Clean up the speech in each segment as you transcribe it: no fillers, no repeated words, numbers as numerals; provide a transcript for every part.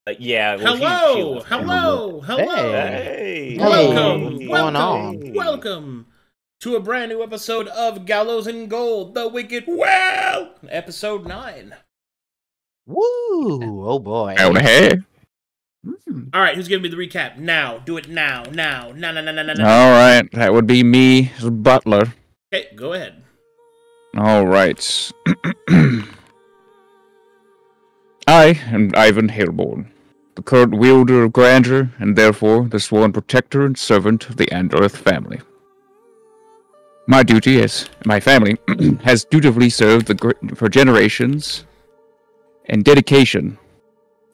Yeah. Well, Hello. Hey. Welcome to a brand new episode of Gallows and Gold, the Wicked Well, episode 9. Woo! Oh boy. Oh, hey. All right, who's gonna be the recap now? Do it now. All right, that would be me, as Butler. Okay, go ahead. All right. I am Ivan Hailborn, the current wielder of grandeur, and therefore the sworn protector and servant of the Andorth family. My duty as my family has dutifully served for generations, and dedication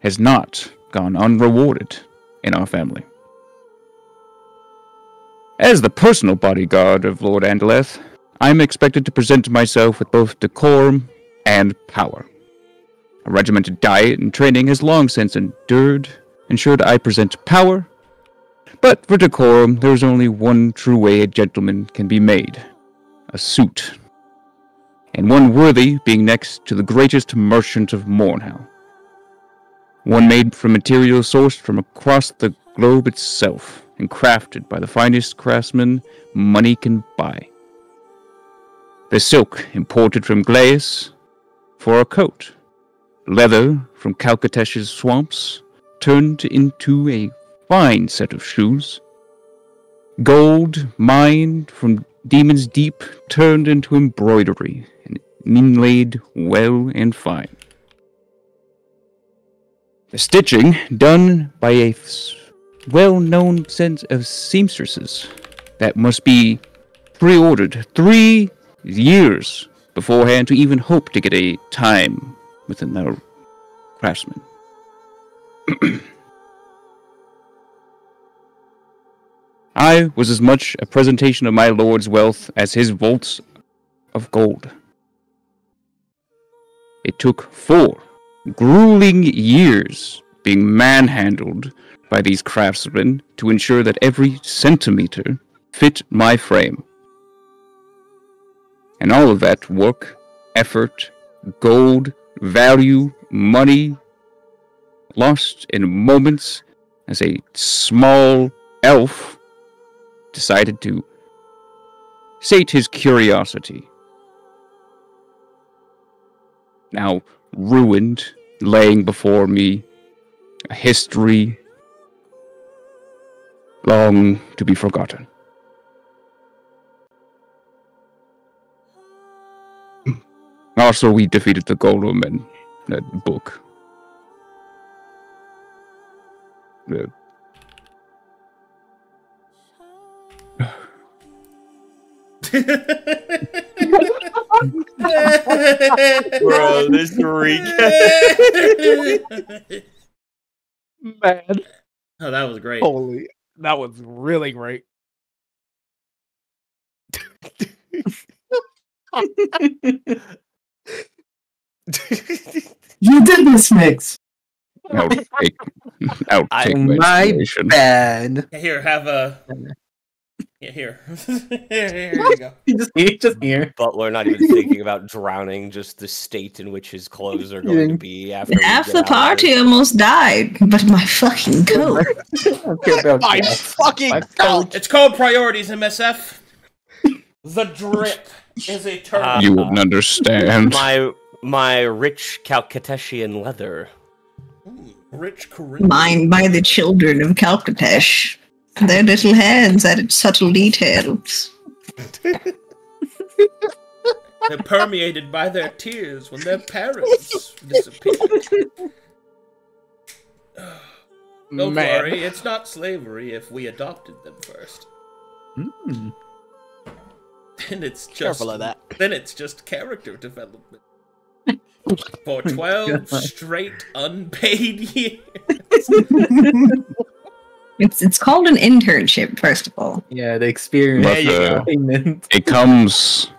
has not gone unrewarded in our family. As the personal bodyguard of Lord Andaleth, I am expected to present myself with both decorum and power. A regimented diet and training has long since ensured I present power, but for decorum there is only one true way a gentleman can be made: a suit. And one worthy being next to the greatest merchant of Mornhell. One made from materials sourced from across the globe itself, and crafted by the finest craftsmen money can buy. The silk imported from Glaeus for a coat. Leather from Calcatesh's swamps turned into a fine set of shoes. Gold mined from Demon's Deep turned into embroidery and inlaid well and fine. The stitching done by a well-known set of seamstresses that must be pre-ordered 3 years beforehand to even hope to get a time with another craftsman. I was as much a presentation of my lord's wealth as his vaults of gold. It took 4 grueling years being manhandled by these craftsmen to ensure that every centimeter fit my frame. And all of that work, effort, gold, value, money, lost in moments as a small elf decided to sate his curiosity. Now ruined, laying before me, a history long to be forgotten. Also, we defeated the Golem in that book. Bro, this recap. Man. Oh, that was great. Holy. That was really great. You did this, Mix. Outtake My inspiration. bad. Here, have a... Yeah, here. Here you go. Just here. Butler not even thinking about drowning, just the state in which his clothes are going to be after Half the party almost died, but my fucking coat. My fucking coat. It's called priorities, MSF. The drip is a term. You wouldn't understand. My rich Calcateshian leather. Rich Caribbean. Mined by the children of Calcatesh. Their little hands added subtle details. They're permeated by their tears when their parents disappeared. Don't worry, it's not slavery if we adopted them first. And it's just Careful of that. Then it's just character development. For 12 straight unpaid years. It's called an internship, first of all. Yeah, the experience. But, it comes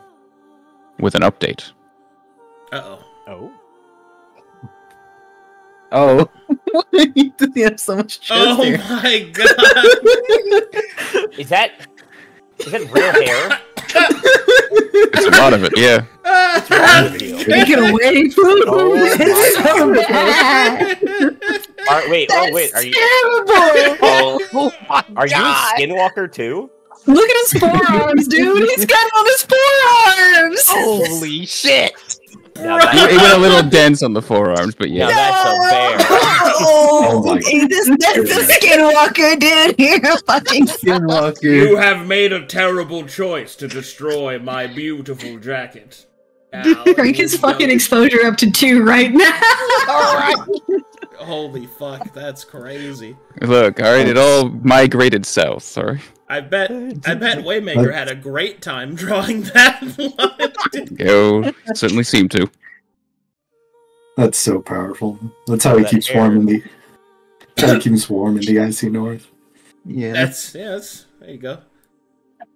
with an update. Uh-oh. Oh. You have so much chest Oh here. my god! Is that real hair? It's a lot of it, yeah. Take it away from Oh me. my It's so bad. Wait, are you? terrible! Are you a skinwalker too? Look at his forearms, dude. He's got it on his forearms. Holy shit! Now It went a little dense on the forearms, but yeah. Now that's a bear. Oh, my that's a skinwalker, dude. You're a fucking Skinwalker. You have made a terrible choice to destroy my beautiful jacket. Now Crank his fucking exposure up to 2 right now. Holy fuck, that's crazy. Look, alright, it all migrated south, sorry. I bet Waymaker had a great time drawing that one. Yo, certainly seemed to. That's so powerful. That's how he keeps warm in the. How he keeps warm in the icy north. Yeah. That's there you go.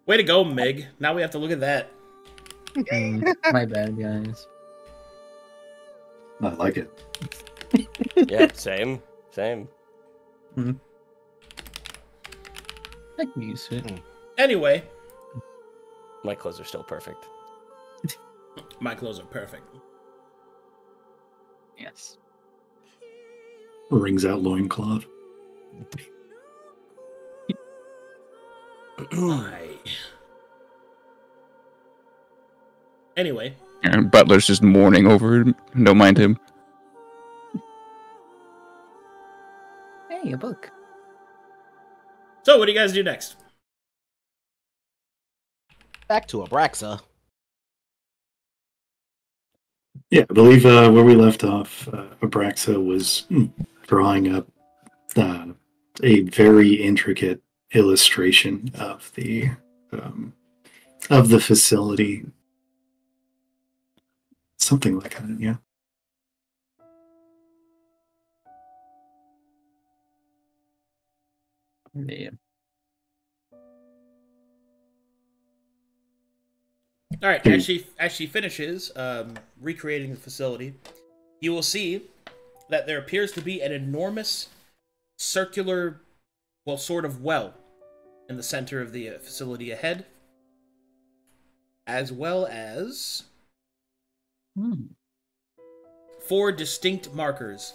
Way to go, Meg. Now we have to look at that. My bad, guys. I like it. Yeah, same. I can use it. Anyway, My clothes are still perfect. my clothes are perfect. Yes. Rings out loincloth. Anyway, And Butler's just mourning over it. Don't mind him. Hey, a book. so what do you guys do next? Back to Abraxa. Yeah, I believe where we left off, Abraxa was drawing up a very intricate illustration of the facility. Something like that, yeah. Yeah. All right, as she finishes recreating the facility, you will see that there appears to be an enormous circular, well, sort of well in the center of the facility ahead, as well as 4 distinct markers,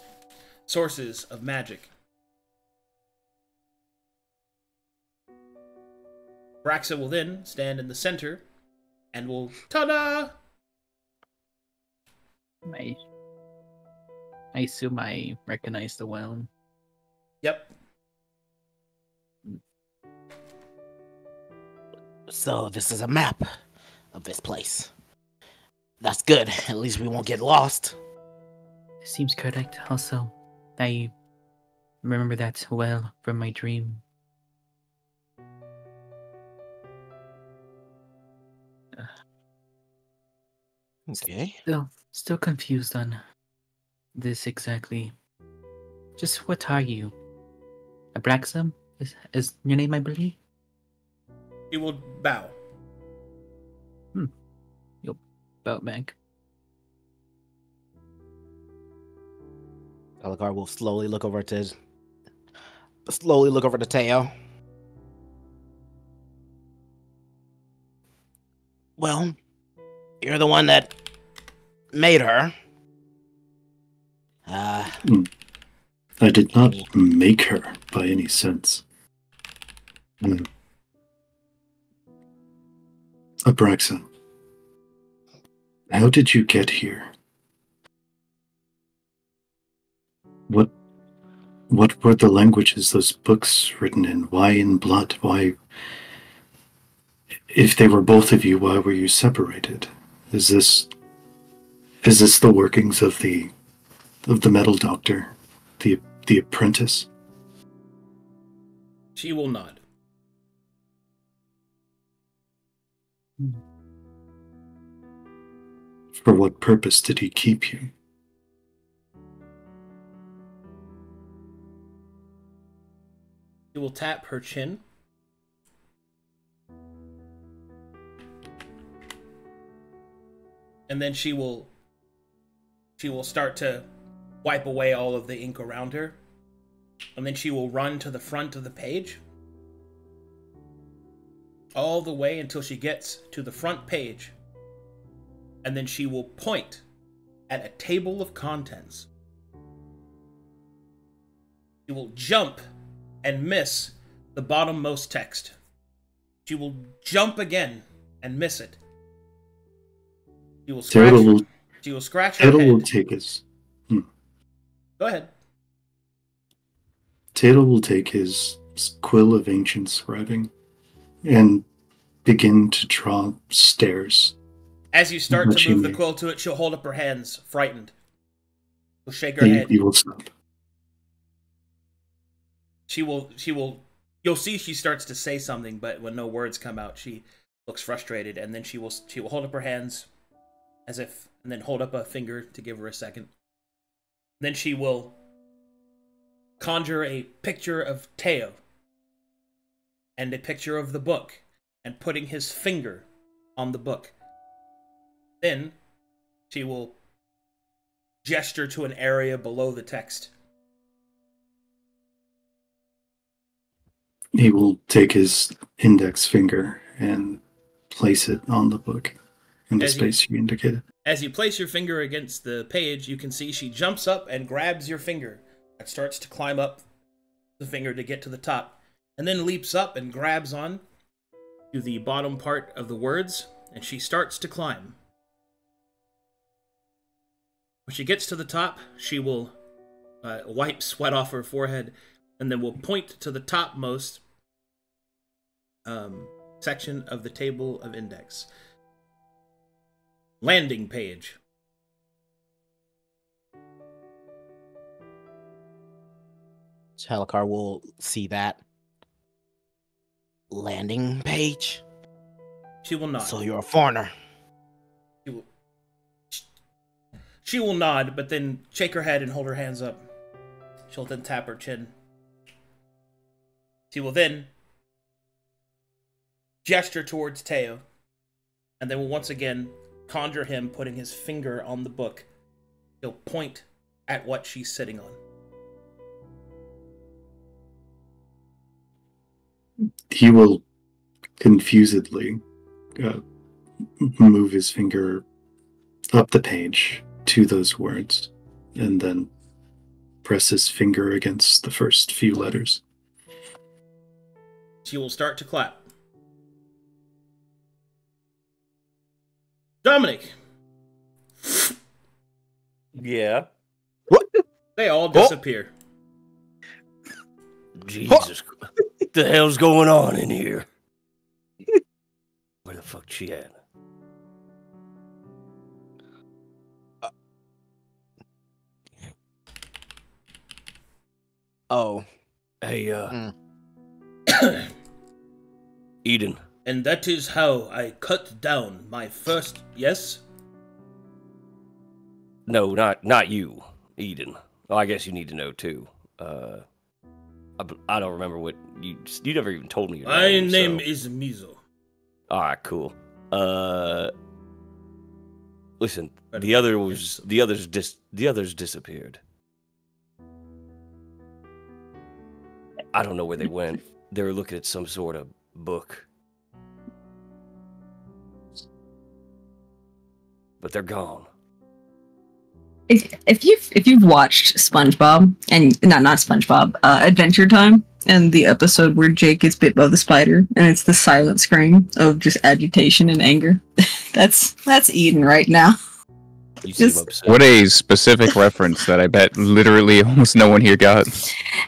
sources of magic. Braxa will then stand in the center and will, ta-da! I assume I recognize the well. Yep. So this is a map of this place. That's good. At least we won't get lost. Seems correct. Also, I remember that well from my dream. Okay. Still confused on this exactly. Just what are you? Abraxam? Is your name, I believe? He will bow. You'll bow back. Alagar will slowly look over to Teo. Well, you're the one that made her. I did not make her by any sense. Abraxa, how did you get here? What were the languages those books written in? Why in blood? Why, if they were both of you, why were you separated? Is this the workings of the metal doctor, the apprentice? She will nod. For what purpose did he keep you? She will tap her chin. And then she will start to wipe away all of the ink around her. And then she will run to the front of the page. All the way until she gets to the front page. And then she will point at a table of contents. She will jump and miss the bottommost text. She will jump again and miss it. She will scratch. She will scratch her Teotl head. will take his. Go ahead. Teotl will take his quill of ancient scribing and begin to draw stairs. As you start to move the quill to it, she'll hold up her hands, frightened. She'll shake her head. He will stop. She will. You'll see she starts to say something, but when no words come out, she looks frustrated, and then she will hold up her hands, as if, and then hold up a finger to give her a second. Then she will conjure a picture of Teo and a picture of the book, and putting his finger on the book. Then she will gesture to an area below the text. He will take his index finger and place it on the book in the space you indicated. As you place your finger against the page, you can see she jumps up and grabs your finger and starts to climb up the finger to get to the top, and then leaps up and grabs on to the bottom part of the words, and she starts to climb. When she gets to the top, she will wipe sweat off her forehead, and then will point to the topmost section of the table of index. Landing page. Halakar will see that. Landing page? She will nod. So you're a foreigner. She will nod, but then shake her head and hold her hands up. She'll then tap her chin. She will then gesture towards Teo, and then will once again conjure him, putting his finger on the book. He'll point at what she's sitting on. He will confusedly move his finger up the page to those words, and then press his finger against the first few letters. She will start to clap. Dominic! Yeah? They all disappear. Jesus Christ. What the hell's going on in here? Where the fuck she at? Oh. Hey, Eden. And that is how I cut down my first... Yes? No, not you, Eden. Well, I guess you need to know, too. I don't remember what... You never even told me your name. My name is Mizo. Alright, cool. Listen, the others disappeared. I don't know where they went. They were looking at some sort of book. But they're gone. If you've watched SpongeBob and not SpongeBob, Adventure Time, and the episode where Jake gets bit by the spider, and it's the silent scream of just agitation and anger, that's Eden right now. You seem upset. What a specific reference that I bet literally almost no one here got.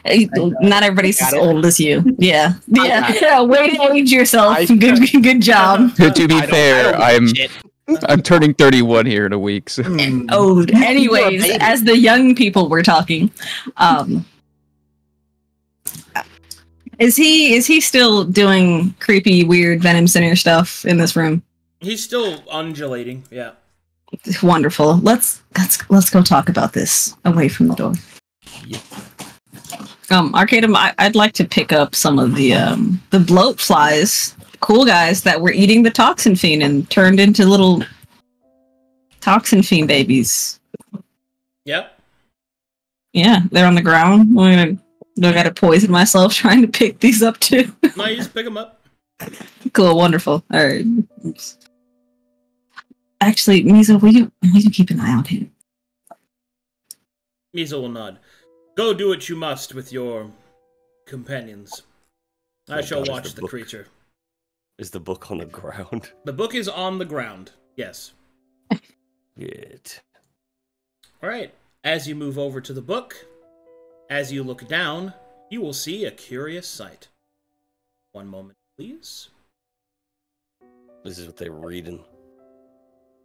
Not everybody's as old as you. Yeah. Way to age yourself. Good job. To be fair, I'm turning 31 here in a week. So. Oh, anyways, as the young people were talking, is he still doing creepy, weird Venom Center stuff in this room? He's still undulating. Yeah. Wonderful. Let's go talk about this away from the door. Yeah. Arcadum, I'd like to pick up some of the bloat flies, cool guys that were eating the toxin fiend and turned into little toxin fiend babies. Yep. Yeah, they're on the ground. Do I gotta poison myself trying to pick these up too? No, you just pick them up. Cool, wonderful. All right. Actually, Mizo, will you keep an eye on him? Mizo will nod. Go do what you must with your companions. I shall God, watch the creature. Is the book on the ground? The book is on the ground. Yes. Good. All right. As you move over to the book, as you look down, you will see a curious sight. One moment, please. This is what they were reading.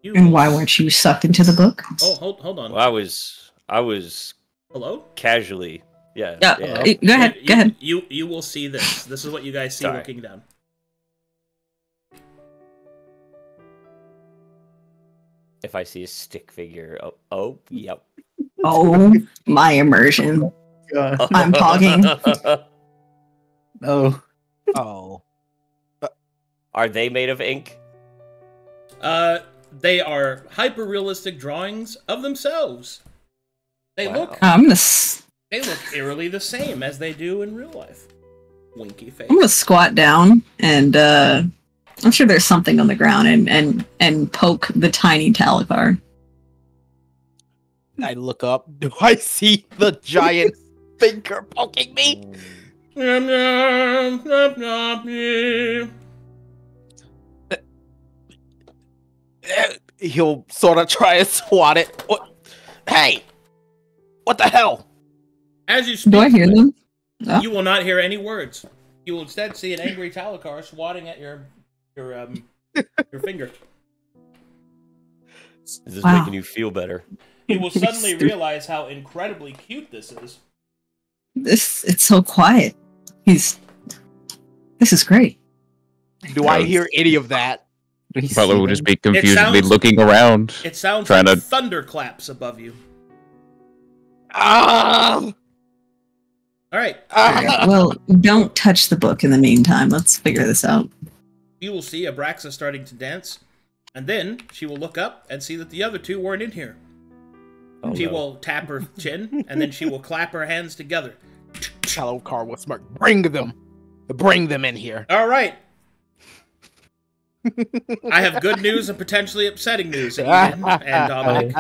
And why weren't you sucked into the book? Oh, hold on. Well, I was Hello? casually. Yeah. Yeah. Go ahead. Go ahead. You will see this. This is what you guys see Sorry. looking down. If I see a stick figure, yep. Oh, my immersion. I'm talking. Oh. Oh. Are they made of ink? They are hyper-realistic drawings of themselves. They Wow. look They look eerily the same as they do in real life. Winky face. I'm gonna squat down and I'm sure there's something on the ground and poke the tiny Talakar. I look up. Do I see the giant finger poking me? Nom, nom, nom, nom, nom. He'll sort of try and swat it. What? Hey! What the hell? As you speak, Do I hear them? Oh. you will not hear any words. You will instead see an angry Talakar swatting at your finger. Is this Wow. making you feel better? You will suddenly realize how incredibly cute this is. It's so quiet. This is great. Do I hear any of that? Butler will just be confusedly sounds- looking around. It sounds Trying like to- thunderclaps above you. Ah! Alright, Well, don't touch the book in the meantime. Let's figure this out. you will see Abraxa starting to dance, and then she will look up and see that the other two weren't in here. Oh, She no. will tap her chin, and then she will clap her hands together. Talakar will smirk. Bring them. Bring them in here. Alright. I have good news and potentially upsetting news, Eden and Dominic.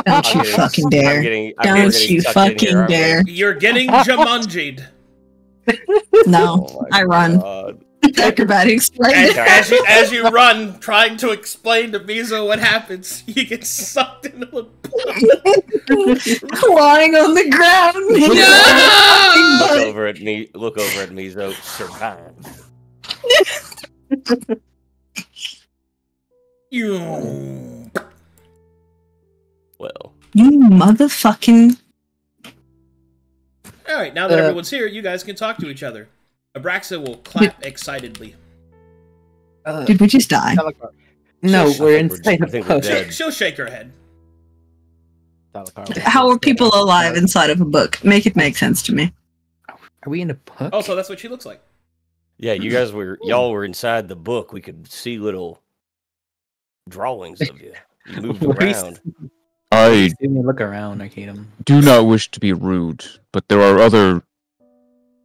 Don't you fucking dare. Don't you fucking dare. You're getting Jumanji'd. No, I run. Acrobatics. Right? As you run, trying to explain to Mizo what happens, you get sucked into the pool. Lying on the ground. Look over at me. Look over at Mizo. Survive. You. Well, You motherfucking. Alright, now that everyone's here, you guys can talk to each other. Abraxa will clap excitedly. Did we just die? No, Shush. we're I inside think a we're book. dead. She'll shake her head. How are people alive inside of a book? Make it make sense to me. Are we in a book? Oh, so that's what she looks like. yeah, y'all were inside the book. We could see little drawings of you. You moved What is- around. I See me look around, Arcadum. do not wish to be rude, but there are other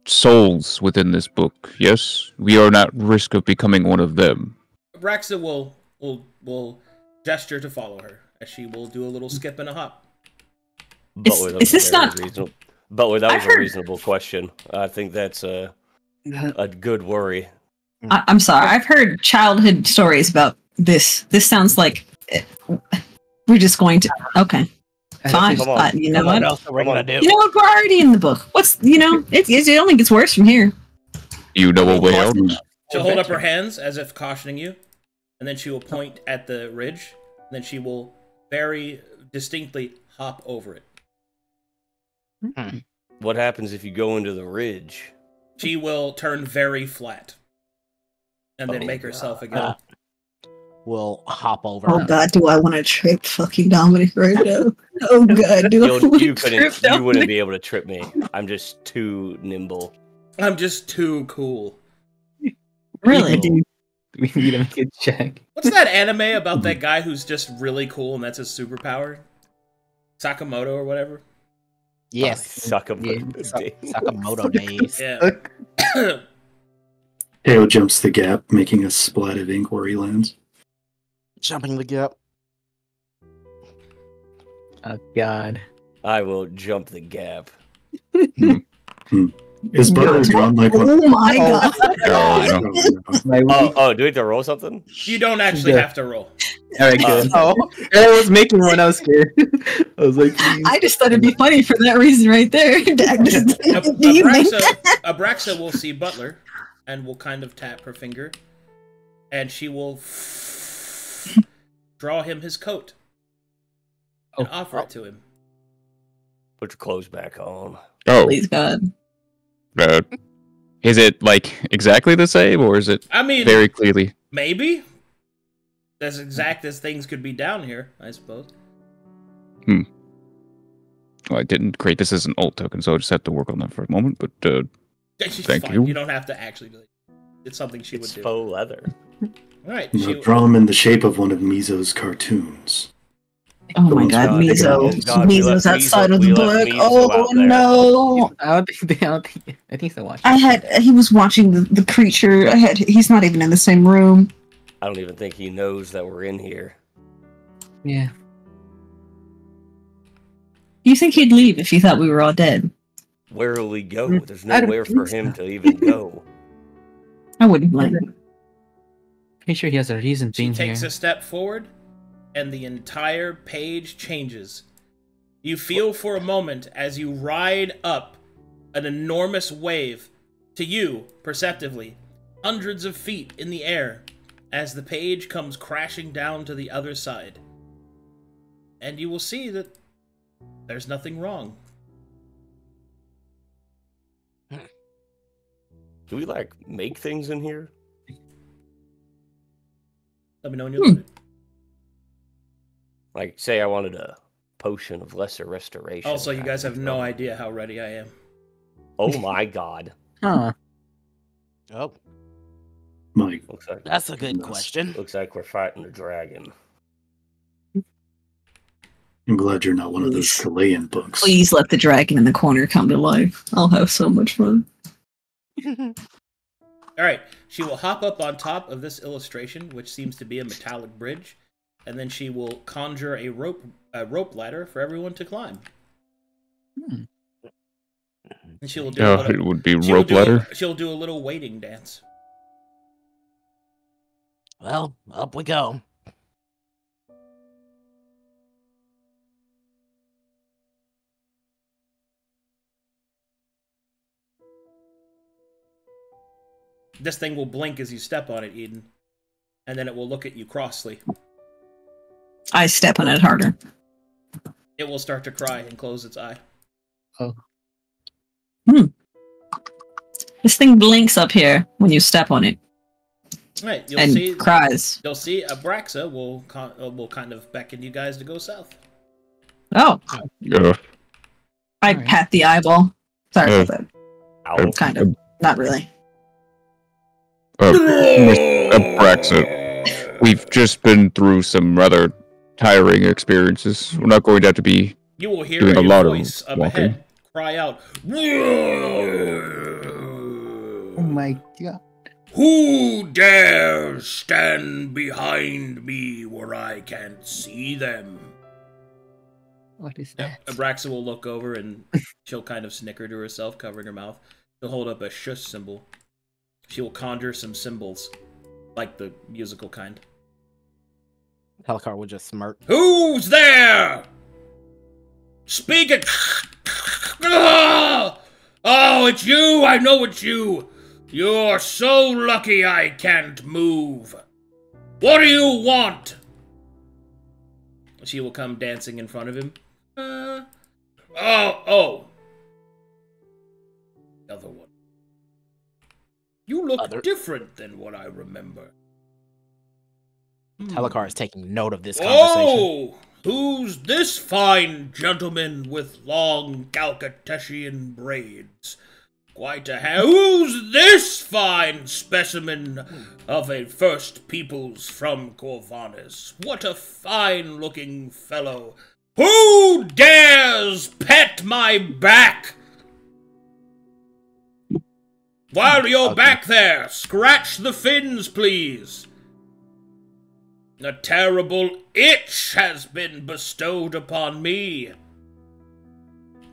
souls within this book. Yes, we are not at risk of becoming one of them. Abraxa will gesture to follow her, as she will do a little skip and a hop. Butler, that is was this very not- reasonable. Butler, that I've was a heard- reasonable question. I think that's a good worry. I'm sorry. I've heard childhood stories about this. This sounds like we're just going to. Okay, fine. Come on. You know What what? else are we gonna do? You know what? We're already in the book. It only gets worse from here. You know a way out? She'll hold up her hands as if cautioning you, and then she will point at the ridge, and then she will very distinctly hop over it. What happens if you go into the ridge? She will turn very flat, and then Oh, make herself again. We'll hop over. Oh God, do I want to trip fucking Dominic right now? Oh God, do I You want to couldn't. trip You Dominic? wouldn't be able to trip me. I'm just too nimble. I'm just too cool. Really? Do we need to make a check? What's that anime about that guy who's just really cool and that's his superpower? Sakamoto or whatever? Yes. Suck up. Sakamoto days. Yeah. Teo jumps the gap, making a splat of ink where he lands. Jumping the gap. Oh God. I will jump the gap. Is Butler drawn like one? Oh my god. Oh, do we have to roll something? You don't actually have to roll. Alright, good. Oh. I was making one, I was scared. I was like, please. I just thought it'd be funny for that reason right there. Do you think that? Abraxa will see Butler and will kind of tap her finger, and she will draw him his coat and offer it to him. Put your clothes back on. Oh, Please God. Is it like exactly the same, or is it I mean, very clearly? maybe as exact as things could be down here, I suppose. Well, I didn't create this as an alt token, so I just have to work on that for a moment. But thank you. You don't have to actually do it. It's something she would It's do. faux leather. All right. Now draw him in the shape of one of Mizo's cartoons. Oh my god, God, Mizo. God, we Mizo's left outside Mizo- of the we left book. Mizo Oh out there. no. I think so. Watching. He was watching the creature. He's not even in the same room. I don't even think he knows that we're in here. Yeah. You think he'd leave if he thought we were all dead? Where will he go? There's I don't nowhere for think him so. to even go. I wouldn't blame him. Pretty sure he has a reason She being takes here. a step forward, and the entire page changes. You feel for a moment as you ride up an enormous wave, to you, perceptively, hundreds of feet in the air, as the page comes crashing down to the other side. And you will see that there's nothing wrong. Do we like make things in here? Let me know when you're loaded. Like, say I wanted a potion of lesser restoration. Also, you guys have no idea how ready I am. Oh my god. Huh. Oh, Mike, Looks like that's a good question. looks like we're fighting a dragon. I'm glad you're not one of those Chilean books. Please let the dragon in the corner come to life. I'll have so much fun. Alright, she will hop up on top of this illustration, which seems to be a metallic bridge, and then she will conjure a rope ladder for everyone to climb. Hmm. And she will do Oh, it would be she will rope do ladder. she'll do a little waiting dance. Well, up we go. This thing will blink as you step on it, Eden. And then it will look at you crossly. I step on it harder. It will start to cry and close its eye. This thing blinks up here when you step on it Right, and cries. You'll see Abraxa will kind of beckon you guys to go south. Oh, Yeah. I Alright. pat the eyeball. Sorry Uh, about that. Ow. Kind of. Not really. Miss Abraxa, we've just been through some rather tiring experiences. We're not going to have to be. You will hear Doing a a lot of voice up walking. ahead cry out, Oh my god. "Who dares stand behind me where I can't see them?" What is that? Abraxa will look over and she'll kind of snicker to herself, covering her mouth. She'll hold up a shush symbol. She will conjure some symbols, like the musical kind. Helicar would just smirk. Who's there? Speak it! Oh, it's you! I know it's you! You're so lucky I can't move. What do you want? She will come dancing in front of him. Oh. The other one. You look different than what I remember. Helicar is taking note of this conversation. Oh! Who's this fine gentleman with long Galcatessian braids? Quite a Who's this fine specimen of a first peoples from Corvanus? What a fine-looking fellow! Who dares pet my back? While you're back there, scratch the fins, please. A terrible itch has been bestowed upon me.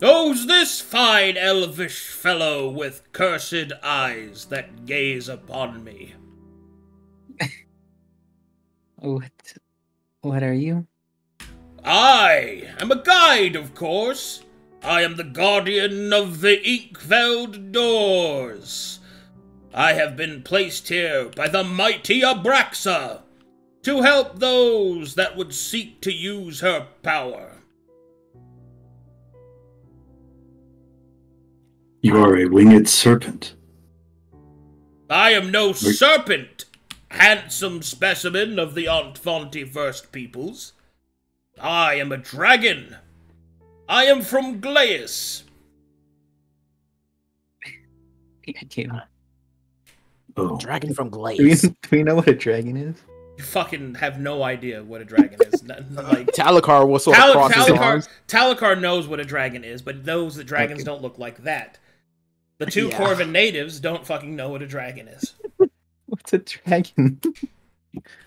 Who's this fine elvish fellow with cursed eyes that gaze upon me? What are you? I am a guide, of course. I am the guardian of the ink-felled doors. I have been placed here by the mighty Abraxa to help those that would seek to use her power. You are a winged serpent. I am no serpent, handsome specimen of the Ontvanti First Peoples. I am a dragon. I am from Glaeus. Oh. Dragon from Do Glaze. we know what a dragon is? You fucking have no idea what a dragon is. Like, Talakar will sort of cross his arms. Talakar knows what a dragon is, but knows that dragons don't look like that. The two Corvin natives don't fucking know what a dragon is. What's a dragon?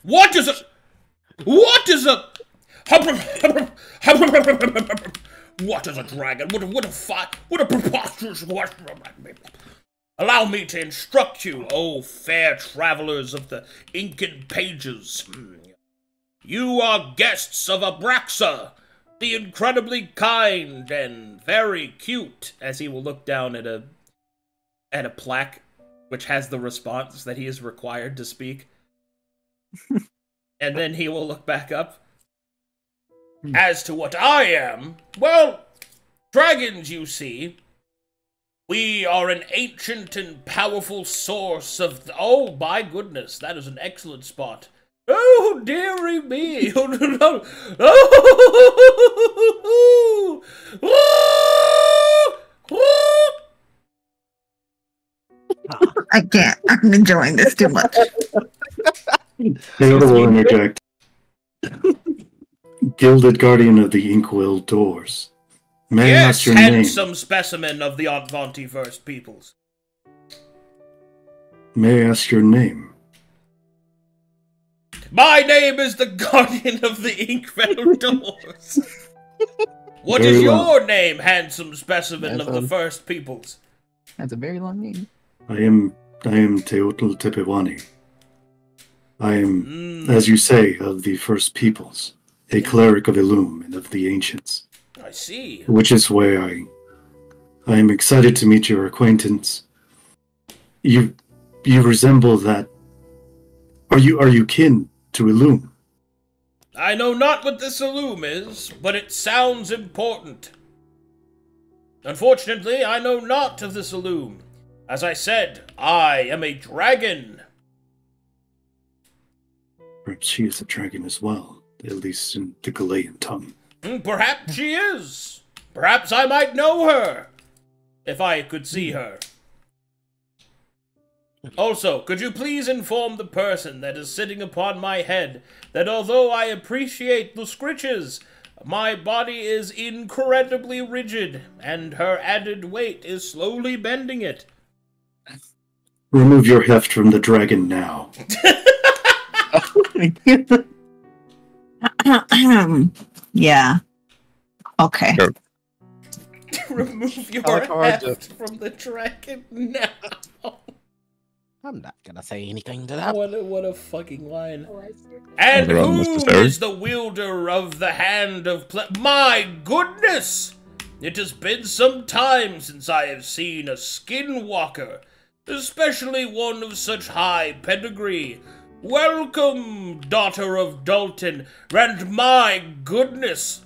What is a... What is a... What is a dragon? What a preposterous... Allow me to instruct you, O fair travelers of the Incan pages. You are guests of Abraxa, the incredibly kind and very cute, as he will look down at a plaque which has the response that he is required to speak. And then he will look back up. As to what I am, well, dragons, you see, we are an ancient and powerful source of... Oh, my goodness, that is an excellent spot. Oh, dearie me. Oh, no. I can't. I'm enjoying this too much. Teotl will interject. Gilded guardian of the inkwell doors. May I ask your name? Handsome specimen of the Ontvanti First Peoples. May I ask your name? My name is the guardian of the ink-felled doors. What Very is well. your name, handsome specimen That's of the First Peoples? That's a very long name. I am Teotl Tepewani. I am, as you say, of the First Peoples, a cleric of Illum and of the Ancients. I see. Which is where I am excited to meet your acquaintance. You resemble that. Are you kin to Illum? I know not what this Illum is, but it sounds important. Unfortunately, I know not of this Illum. As I said, I am a dragon. Perhaps she is a dragon as well, at least in the Galayan tongue. Perhaps she is. Perhaps I might know her, if I could see her. Also, could you please inform the person that is sitting upon my head that although I appreciate the scritches, my body is incredibly rigid, and her added weight is slowly bending it. Remove your heft from the dragon now. Yeah. Okay. Sure. Remove your Talakar heft from the dragon now. I'm not gonna say anything to that. What a fucking line. And They're who unnecessary. is the wielder of the hand of My goodness! It has been some time since I have seen a skinwalker, especially one of such high pedigree. Welcome, daughter of Dalton, and my goodness,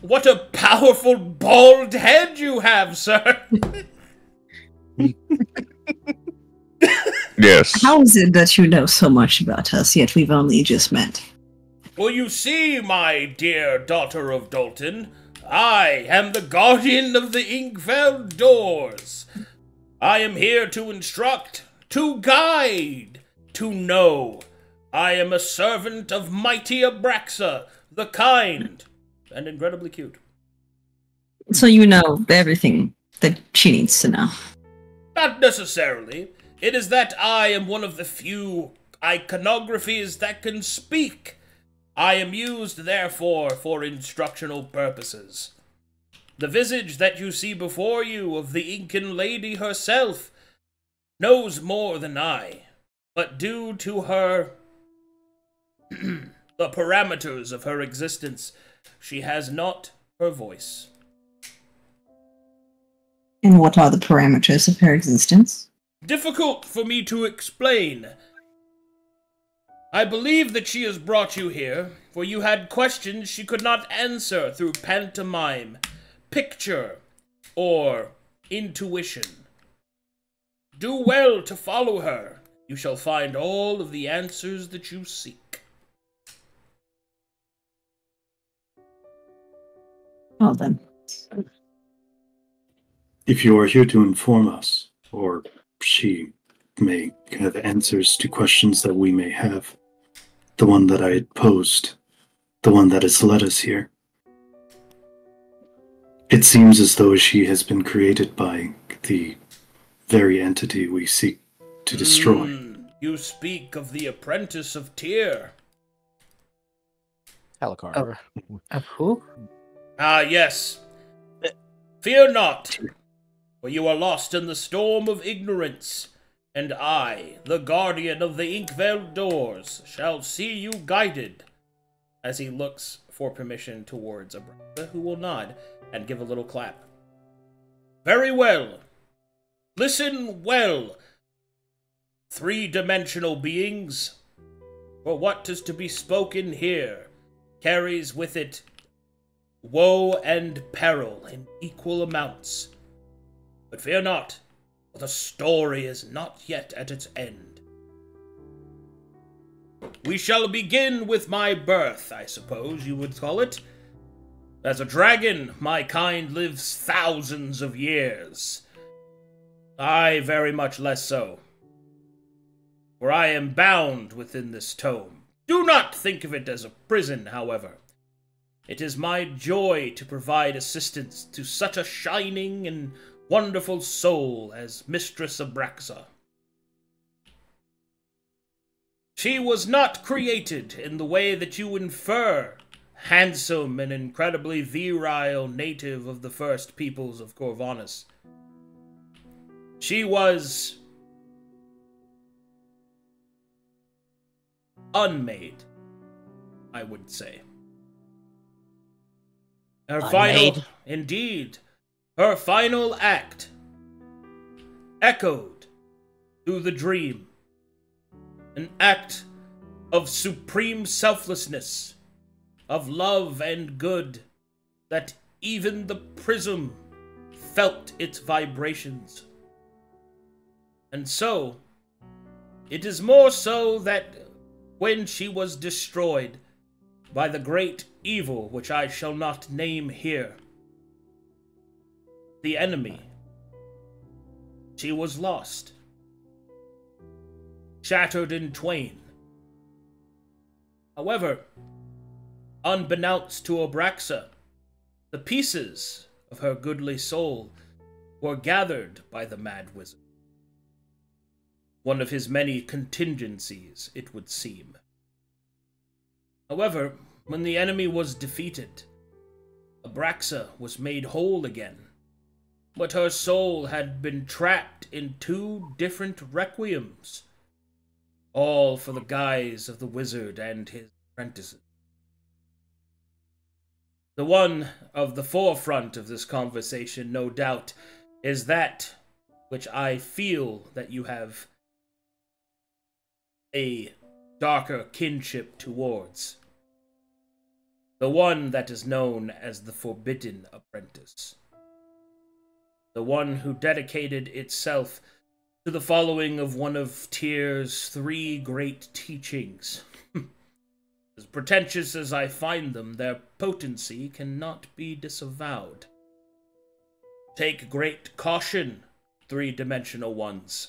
what a powerful bald head you have, sir! Yes. How is it that you know so much about us, yet we've only just met? Well, you see, my dear daughter of Dalton, I am the guardian of the ink-felled doors. I am here to instruct, to guide, to know. I am a servant of mighty Abraxa, the kind, and incredibly cute. So you know everything that she needs to know. Not necessarily. It is that I am one of the few iconographies that can speak. I am used, therefore, for instructional purposes. The visage that you see before you of the Incan lady herself knows more than I, but due to her the parameters of her existence, she has not her voice. And what are the parameters of her existence? Difficult for me to explain. I believe that she has brought you here, for you had questions she could not answer through pantomime, picture, or intuition. Do well to follow her. You shall find all of the answers that you seek. Well then. If you are here to inform us, or she may have answers to questions that we may have, the one that I had posed, the one that has led us here, it seems as though she has been created by the very entity we seek to destroy. You speak of the apprentice of Tyr. Helicar. Of who? Ah, yes. Fear not, for you are lost in the storm of ignorance, and I, the guardian of the ink-veiled doors, shall see you guided. As he looks for permission towards Abraxa, who will nod and give a little clap. Very well. Listen well, three-dimensional beings, for what is to be spoken here carries with it woe and peril in equal amounts. But fear not, for the story is not yet at its end. We shall begin with my birth, I suppose you would call it. As a dragon, my kind lives thousands of years. I very much less so. For I am bound within this tome. Do not think of it as a prison, however. It is my joy to provide assistance to such a shining and wonderful soul as Mistress Abraxa. She was not created in the way that you infer, handsome and incredibly virile native of the first peoples of Corvinus. She was unmade, I would say. Her final, indeed, her final act echoed through the dream. An act of supreme selflessness, of love and good, that even the prism felt its vibrations. And so, it is more so that when she was destroyed by the great evil which I shall not name here, the enemy, she was lost, shattered in twain. However, unbeknownst to Abraxa, the pieces of her goodly soul were gathered by the mad wizard. One of his many contingencies, it would seem. However, when the enemy was defeated, Abraxa was made whole again, but her soul had been trapped in two different requiems, all for the guise of the wizard and his apprentices. The one of the forefront of this conversation, no doubt, is that which I feel that you have a darker kinship towards. The one that is known as the Forbidden Apprentice. The one who dedicated itself to the following of one of Tyr's three great teachings. As pretentious as I find them, their potency cannot be disavowed. Take great caution, three-dimensional ones.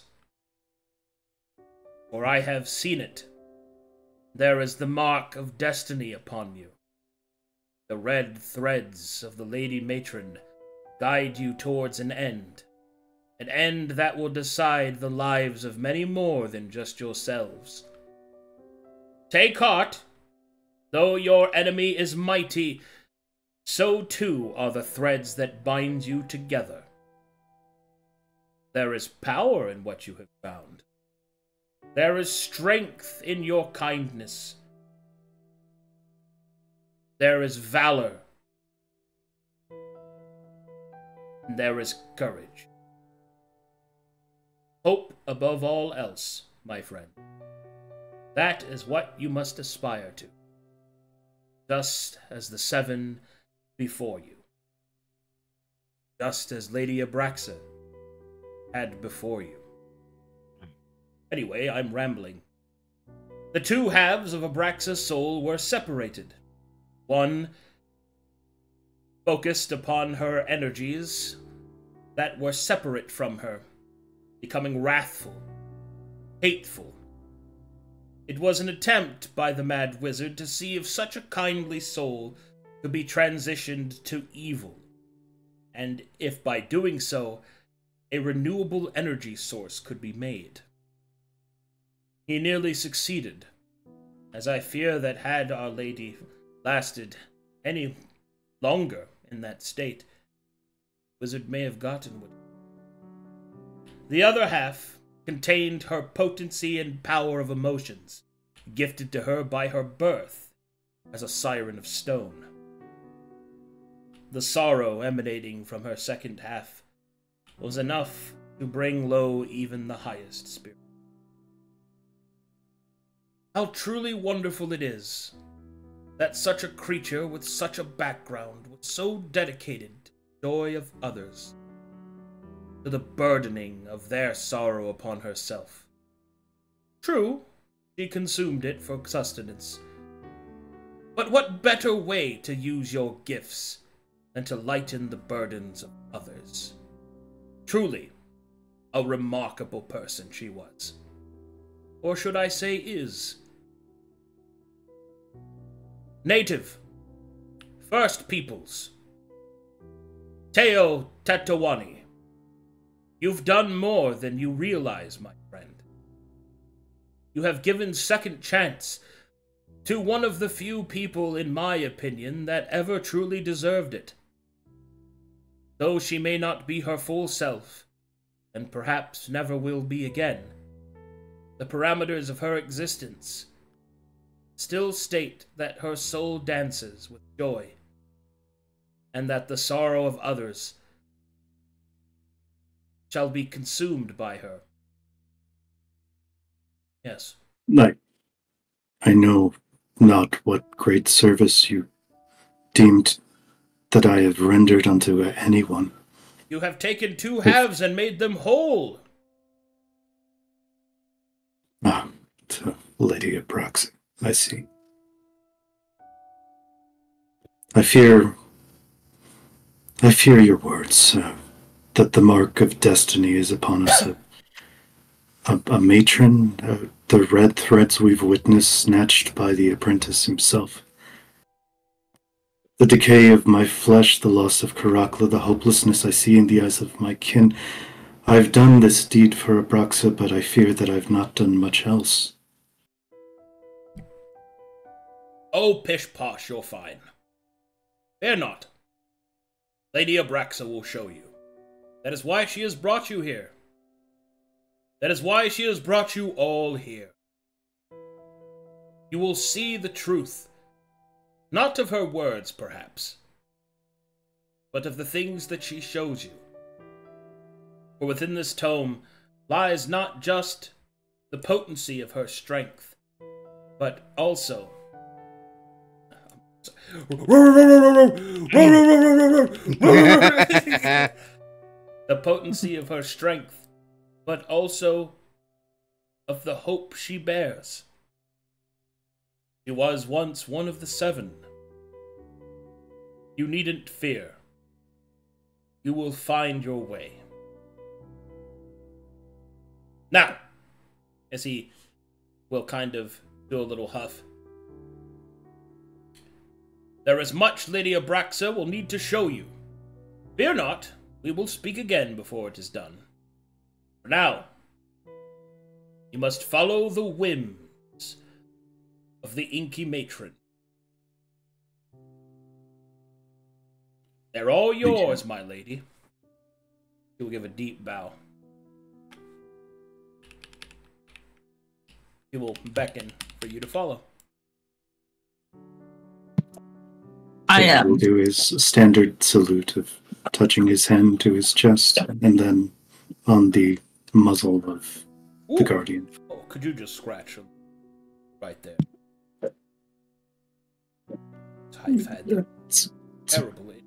For I have seen it. There is the mark of destiny upon you. The red threads of the Lady Matron guide you towards an end that will decide the lives of many more than just yourselves. Take heart, though your enemy is mighty, so too are the threads that bind you together. There is power in what you have found. There is strength in your kindness. There is valor. And there is courage. Hope above all else, my friend. That is what you must aspire to. Just as the 7 before you. Just as Lady Abraxa had before you. Anyway, I'm rambling. The two halves of Abraxa's soul were separated. One focused upon her energies that were separate from her, becoming wrathful, hateful. It was an attempt by the Mad Wizard to see if such a kindly soul could be transitioned to evil, and if by doing so, a renewable energy source could be made. He nearly succeeded, as I fear that had Our Lady lasted any longer in that state, Wizard may have gotten what. The other half contained her potency and power of emotions, gifted to her by her birth as a siren of stone. The sorrow emanating from her second half was enough to bring low even the highest spirit. How truly wonderful it is that such a creature with such a background was so dedicated to the joy of others, to the burdening of their sorrow upon herself. True, she consumed it for sustenance, but what better way to use your gifts than to lighten the burdens of others? Truly, a remarkable person she was. Or should I say is. Native. First Peoples. Teotl. You've done more than you realize, my friend. You have given second chance to one of the few people, in my opinion, that ever truly deserved it. Though she may not be her full self, and perhaps never will be again, the parameters of her existence still state that her soul dances with joy, and that the sorrow of others shall be consumed by her. Yes. I know not what great service you deemed that I have rendered unto anyone. You have taken two halves and made them whole. To Lady Abraxa, I see. I fear your words, that the mark of destiny is upon us. A matron, the red threads we've witnessed snatched by the apprentice himself. The decay of my flesh, the loss of Karakla, the hopelessness I see in the eyes of my kin. I've done this deed for Abraxa, but I fear that I've not done much else. Oh, pish-posh, you're fine. Fear not. Lady Abraxa will show you. That is why she has brought you here. That is why she has brought you all here. You will see the truth, not of her words, perhaps, but of the things that she shows you. For within this tome lies not just the potency of her strength, but also the potency of her strength, but also of the hope she bears. She was once one of the 7. You needn't fear. You will find your way. Now, as he will kind of do a little huff, there is much Lady Abraxa will need to show you. Fear not, we will speak again before it is done. For now, you must follow the whims of the inky matron. They're all yours, my lady. He will give a deep bow. He will beckon for you to follow. What we'll do is a standard salute of touching his hand to his chest, and then on the muzzle of the guardian. Oh, could you just scratch him right there? I've had that terribly.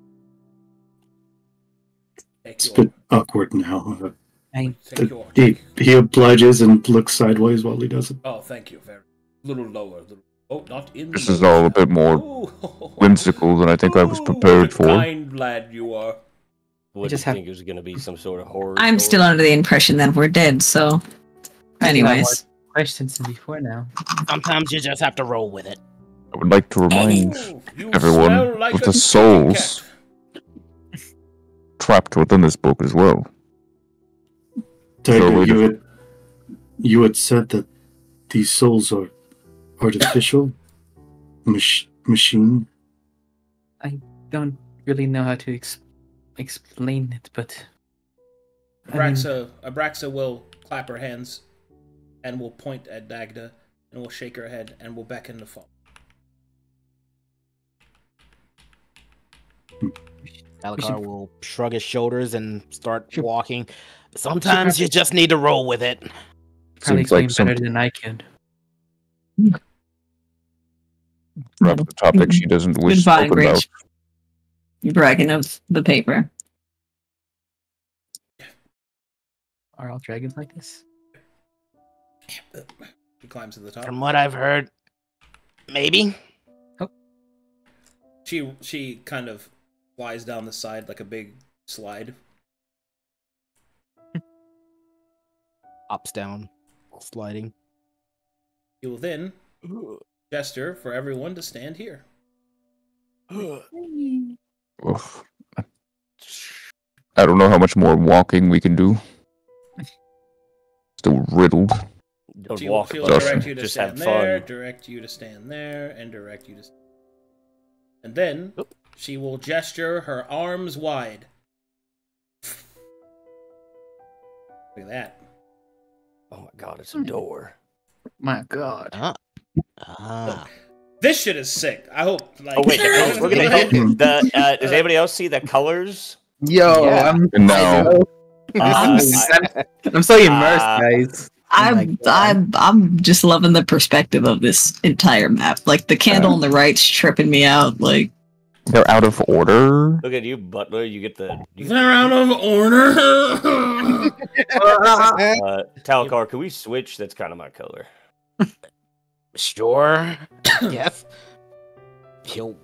It's a bit awkward now. Take He obliges and looks sideways while he does it. Oh, thank you. Very little lower. Oh, not in. This is all a bit more whimsical than I think I was prepared for. Kind lad you are. What do you think it was going to be? Some sort of horror? I'm still under the impression that we're dead, so. Anyways. Questions than before now. Sometimes you just have to roll with it. I would like to remind You everyone smell like of a the souls trapped within this book as well. Dagon, you had said that these souls are artificial, machine. I don't really know how to explain it, but Abraxa will clap her hands and will point at Dagda and will shake her head and will beckon to follow. Alucard will shrug his shoulders and start walking. Sometimes you just need to roll with it. Probably explain Seems like better than I could. Perhaps the topic she doesn't wish Goodbye, spoken about. bragging of the paper. Are all dragons like this? He climbs to the top. From what I've heard, maybe. She kind of flies down the side like a big slide. Ups, down, sliding. He will then gesture for everyone to stand here. Oof. I don't know how much more walking we can do. Still riddled. Don't She'll walk, direct you to just stand have there, fun. direct you to stand there, and direct you to stand. And then she will gesture her arms wide. Look at that. Oh my god, it's a door. My god. This shit is sick. I hope. Like, Oh wait, we're gonna hit does anybody else see the colors? Yo, Yeah. No. I'm so immersed, guys. I'm just loving the perspective of this entire map. Like the candle on the right's tripping me out. Like They're out of order. Look at you, Butler. You get the. They're out of order. Talcar, can we switch? That's kind of my color. Sure. Yes. He'll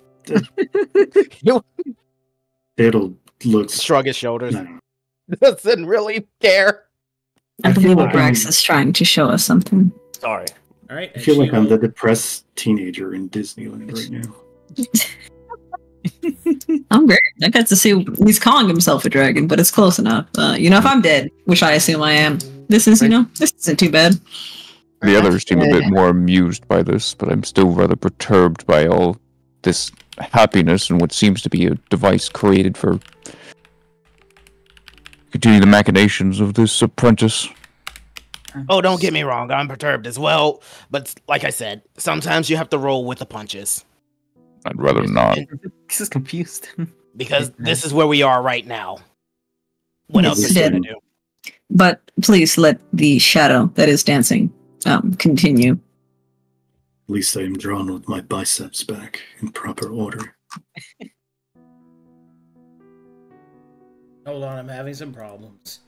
It'll look. shrug his shoulders. No. Doesn't really care. I feel believe like Abrax is trying to show us something. Sorry. All right. I feel like I'm the depressed teenager in Disneyland right now. I'm great. I got to see he's calling himself a dragon, but it's close enough. If I'm dead, which I assume I am, this isn't too bad. The others seem a bit more amused by this, but I'm still rather perturbed by all this happiness and what seems to be a device created for continue the machinations of this apprentice. Oh, don't get me wrong. I'm perturbed as well. But like I said, sometimes you have to roll with the punches. I'd rather not. This is confused. Because this is where we are right now. What else is there to do? But please let the shadow that is dancing continue. At least I am drawn with my biceps back in proper order. Hold on, I'm having some problems.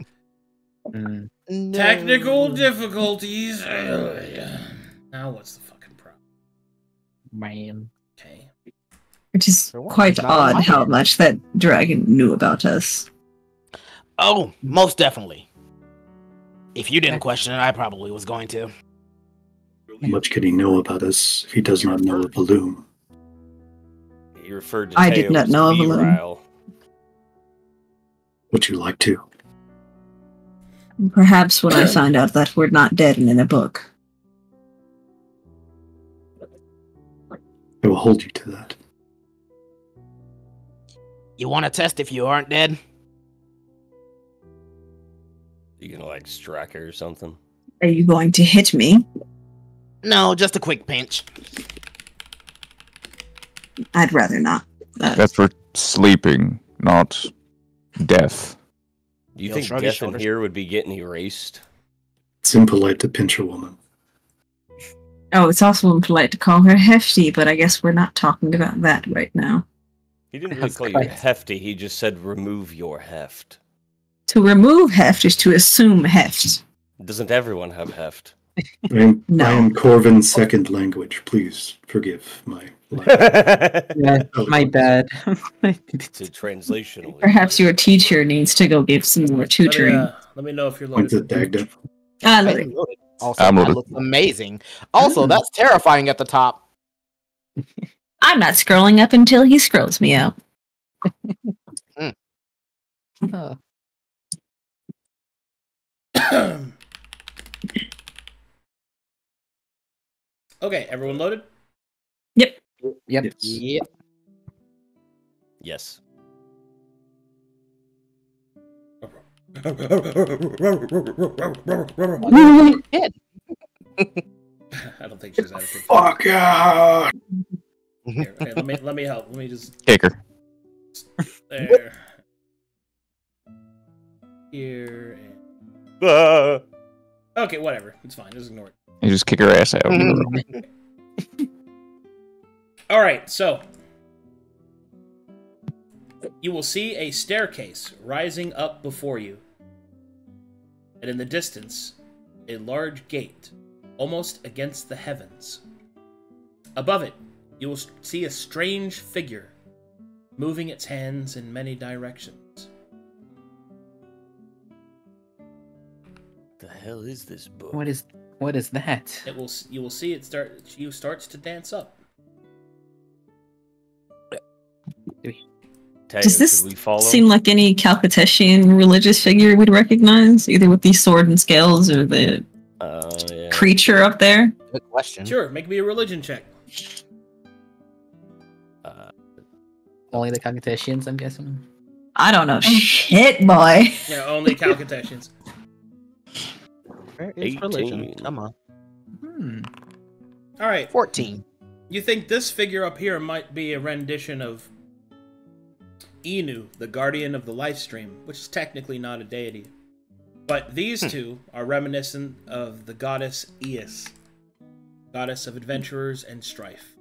Mm. No. Technical difficulties. Now what's the fucking problem? Man. Okay. Which is For once, quite it's not on odd my how end. much that dragon knew about us. Oh, most definitely. If you didn't question it, I probably was going to. How much could he know about us if he does not know of Balloon? You referred to I did not Teo as know of Balloon. virile. Would you like to? Perhaps when I find out that we're not dead and in a book. I will hold you to that. You want to test if you aren't dead? You gonna like strike her or something? Are you going to hit me? No, just a quick pinch. I'd rather not. That's for sleeping, not death. Do you He'll think shrug his death in shoulders. here would be getting erased? It's impolite to pinch a woman. Oh, it's also impolite to call her hefty, but I guess we're not talking about that right now. He didn't really That's call you quite- hefty. He just said remove your heft. To remove heft is to assume heft. Doesn't everyone have heft? No. I am Corvin's second language. Please forgive my Yeah, my bad. It's a translational. Perhaps your teacher needs to go give some more tutoring. Let me know if you're Went to loaded. Dagda. Ah, I'm look. loaded. Also, I'm that loaded. looks amazing. Also, that's terrifying at the top. I'm not scrolling up until he scrolls me out. Oh, Okay, everyone loaded? yep. Yep. Yep. Yes. I don't think she's out of control. Fuck yeah! Here, okay, let me help. Let me just Kick her. there. Here and Ah! okay, whatever. It's fine. Just ignore it. You just kick her ass out. All right, so you will see a staircase rising up before you, and in the distance, a large gate, almost against the heavens. Above it, you will see a strange figure, moving its hands in many directions. The hell is this book? What is that? You will see it starts to dance up. Taya, Does this should we follow? seem like any Calcutetian religious figure we'd recognize, either with these sword and scales or the Yeah. creature up there? Good question. Sure, make me a religion check. Only the Cogitations, I'm guessing. I don't know shit, boy. Yeah, only Calcutations. Where is religion? 18. Come on. All right. 14. You think this figure up here might be a rendition of Inu, the guardian of the life stream, which is technically not a deity. But these two are reminiscent of the goddess Eos, goddess of adventurers and strife.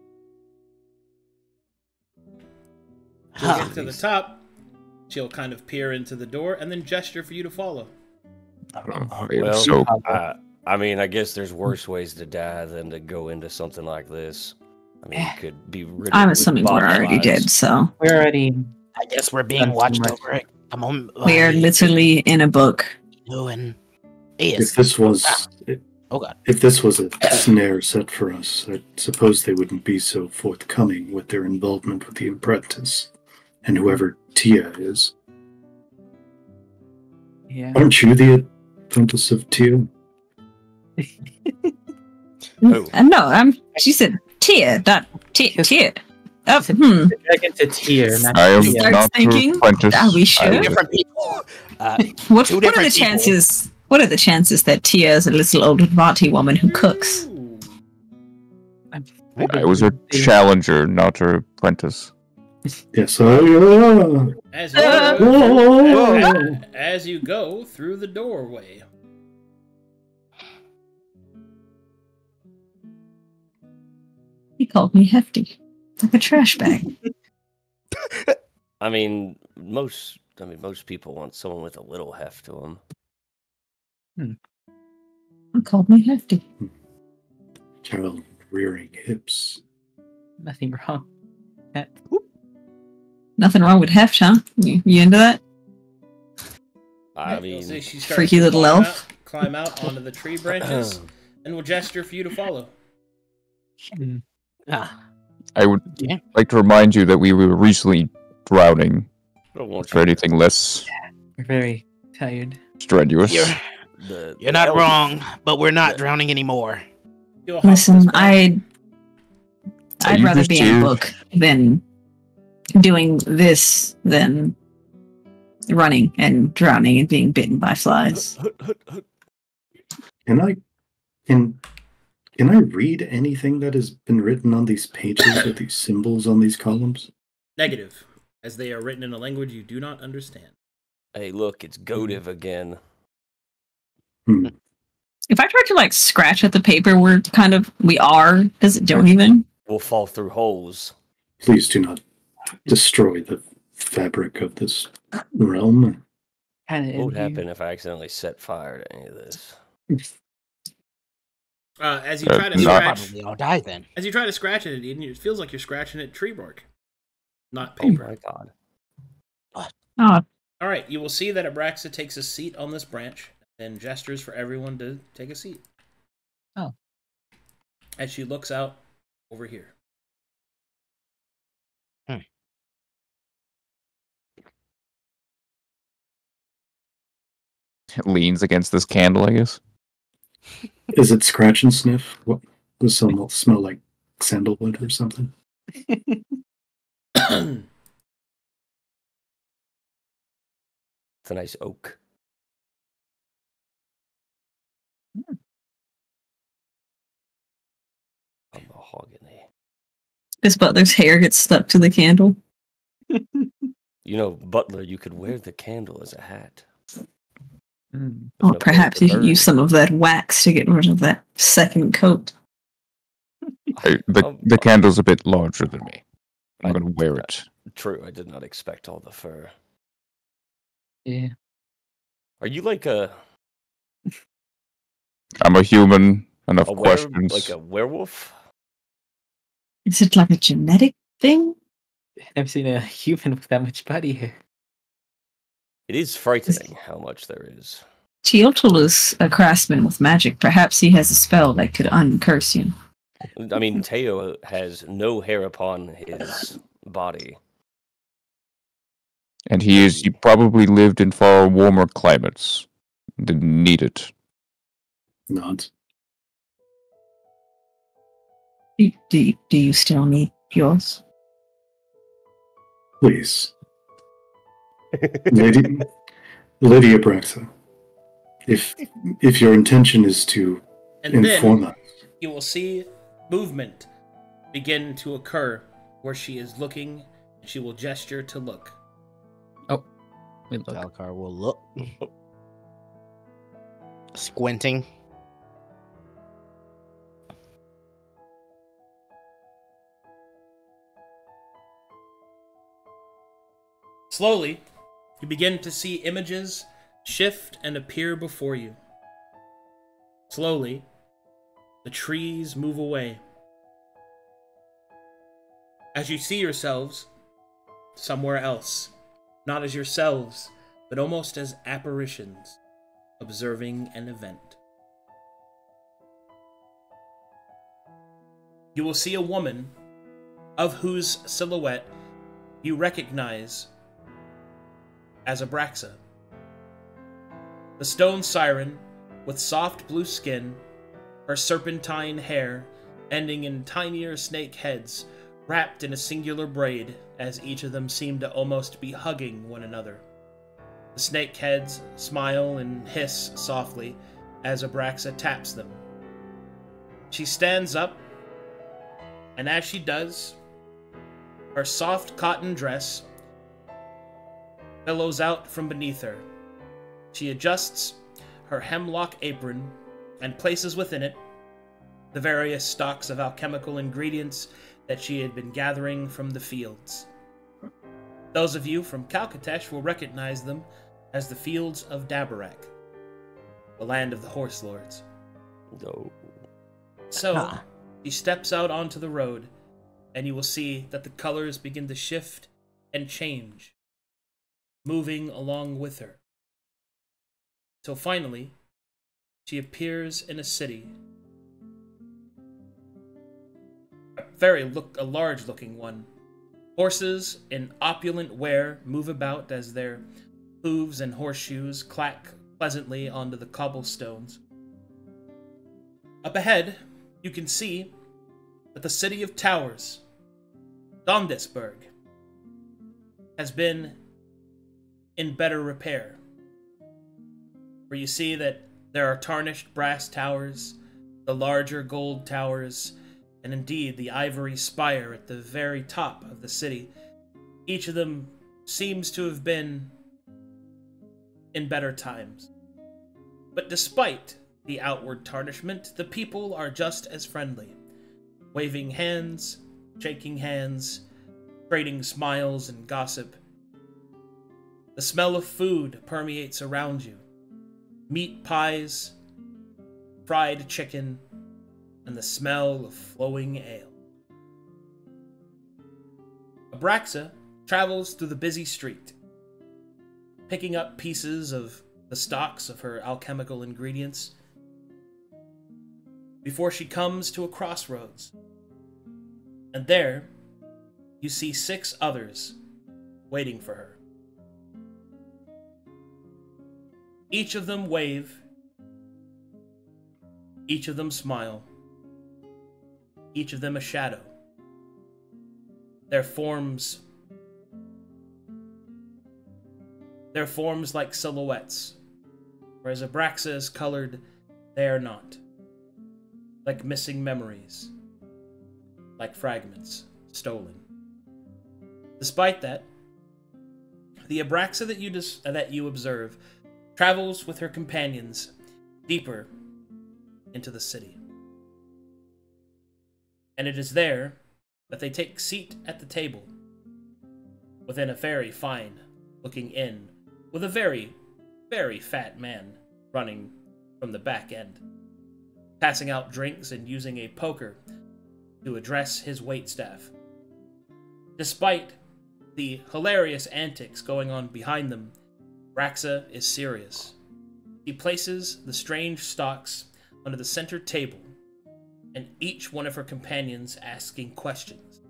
You'll get to the top, she'll kind of peer into the door and then gesture for you to follow. Well, So I mean, I guess there's worse ways to die than to go into something like this. I mean, you could be riddled I'm with assuming we're already botflies. dead, so We're already. I guess we're being That's watched much. over. Come on. we're literally in a book. Doing If is. this was Oh god. if this was a snare set for us, I suppose they wouldn't be so forthcoming with their involvement with the apprentice and whoever Tia is. Yeah. Aren't you the apprentice of Tia? Oh. No, she said Tia, not Tia. Oh, Dragon to tier. Not I am tier. Starts not thinking, her apprentice. are we sure? I will- Different people. What Two are the different people. chances? What are the chances that Tia is a little old Ontvanti woman who cooks? Ooh. I was her challenger, not her apprentice. Yes, As you, as you go through the doorway. He called me hefty, like a trash bag. I mean, most people want someone with a little heft to them. He called me hefty. child rearing hips. Nothing wrong. Nothing wrong with heft, huh? You into that? I You'll mean, see she starts Freaky to little climb elf. climb out onto the tree branches, and will gesture for you to follow. Ah, I would Yeah. like to remind you that we were recently drowning. I don't want For anything less We're very tired. strenuous. you're not elf- wrong, but we're not drowning anymore. You'll hop this Listen, back. I'd you rather just be in a here? book than doing this than running and drowning and being bitten by flies. Can I read anything that has been written on these pages with these symbols on these columns? Negative, as they are written in a language you do not understand. Hey, look, it's Gotiv again. If I try to like scratch at the paper, we are. Does it do anything? We'll fall through holes. Please do not destroy the fabric of this realm. What would happen if I accidentally set fire to any of this? As you try to scratch, Probably all die then. as you try to scratch at it, Eden, it feels like you're scratching at tree bark, not paper. Oh my god! Oh, All right, you will see that Abraxa takes a seat on this branch and gestures for everyone to take a seat. Oh. As she looks out over here. It leans against this candle, I guess. Is it scratch and sniff? What does some smell like sandalwood or something? It's a nice oak. Mahogany. Miss Butler's hair gets stuck to the candle. You know, Butler, you could wear the candle as a hat. Or perhaps you could use some of that wax to get rid of that second coat. The candle's a bit larger than me. I'm going to wear it. True, I did not expect all the fur. Yeah. Are you like a I'm a human. Enough questions. like a werewolf? Is it like a genetic thing? I've seen a human with that much body hair. It is frightening how much there is. Teotl is a craftsman with magic. Perhaps he has a spell that could uncurse you. I mean, Teo has no hair upon his body. And he probably lived in far warmer climates. Didn't need it. Not. Do you still need yours? Please. Lady Abraxa, if your intention is to inform us. You will see movement begin to occur where she is looking, and she will gesture to look. Oh, we look. Valkar will look. Squinting. Slowly, you begin to see images shift and appear before you. Slowly, the trees move away. As you see yourselves somewhere else, not as yourselves, but almost as apparitions, observing an event. You will see a woman of whose silhouette you recognize as Abraxa. The stone siren, with soft blue skin, her serpentine hair ending in tinier snake heads, wrapped in a singular braid, as each of them seem to almost be hugging one another. The snake heads smile and hiss softly as Abraxa taps them. She stands up, and as she does, her soft cotton dress billows out from beneath her. She adjusts her hemlock apron and places within it the various stocks of alchemical ingredients that she had been gathering from the fields. Those of you from Calcatesh will recognize them as the fields of Dabarak, the land of the horse lords. No. So, she steps out onto the road, and you will see that the colors begin to shift and change, moving along with her. So finally, she appears in a city. A large-looking one. Horses in opulent wear move about as their hooves and horseshoes clack pleasantly onto the cobblestones. Up ahead, you can see that the city of towers, Dondesburg, has been in better repair. Where you see that there are tarnished brass towers, the larger gold towers, and indeed the ivory spire at the very top of the city. Each of them seems to have been in better times. But despite the outward tarnishment, the people are just as friendly, waving hands, shaking hands, trading smiles and gossip. The smell of food permeates around you. Meat pies, fried chicken, and the smell of flowing ale. Abraxa travels through the busy street, picking up pieces of the stocks of her alchemical ingredients before she comes to a crossroads. And there, you see 6 others waiting for her. Each of them wave, each of them smile, each of them a shadow. Their forms like silhouettes, whereas Abraxa is colored, they are not. Like missing memories, like fragments stolen. Despite that, the Abraxa that you observe travels with her companions deeper into the city. And it is there that they take seat at the table within a very fine-looking inn with a very, very fat man running from the back end, passing out drinks and using a poker to address his waitstaff. Despite the hilarious antics going on behind them, Abraxa is serious. He places the strange stocks under the center table, and each one of her companions asking questions.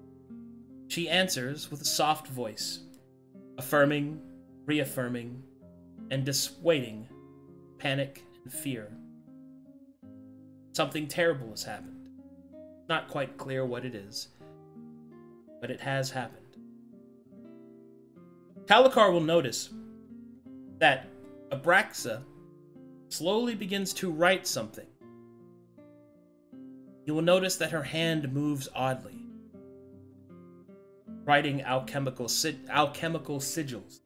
She answers with a soft voice, affirming, reaffirming, and dissuading panic and fear. Something terrible has happened. Not quite clear what it is, but it has happened. Talakar will notice that Abraxa slowly begins to write something. You will notice that her hand moves oddly, writing alchemical sigils.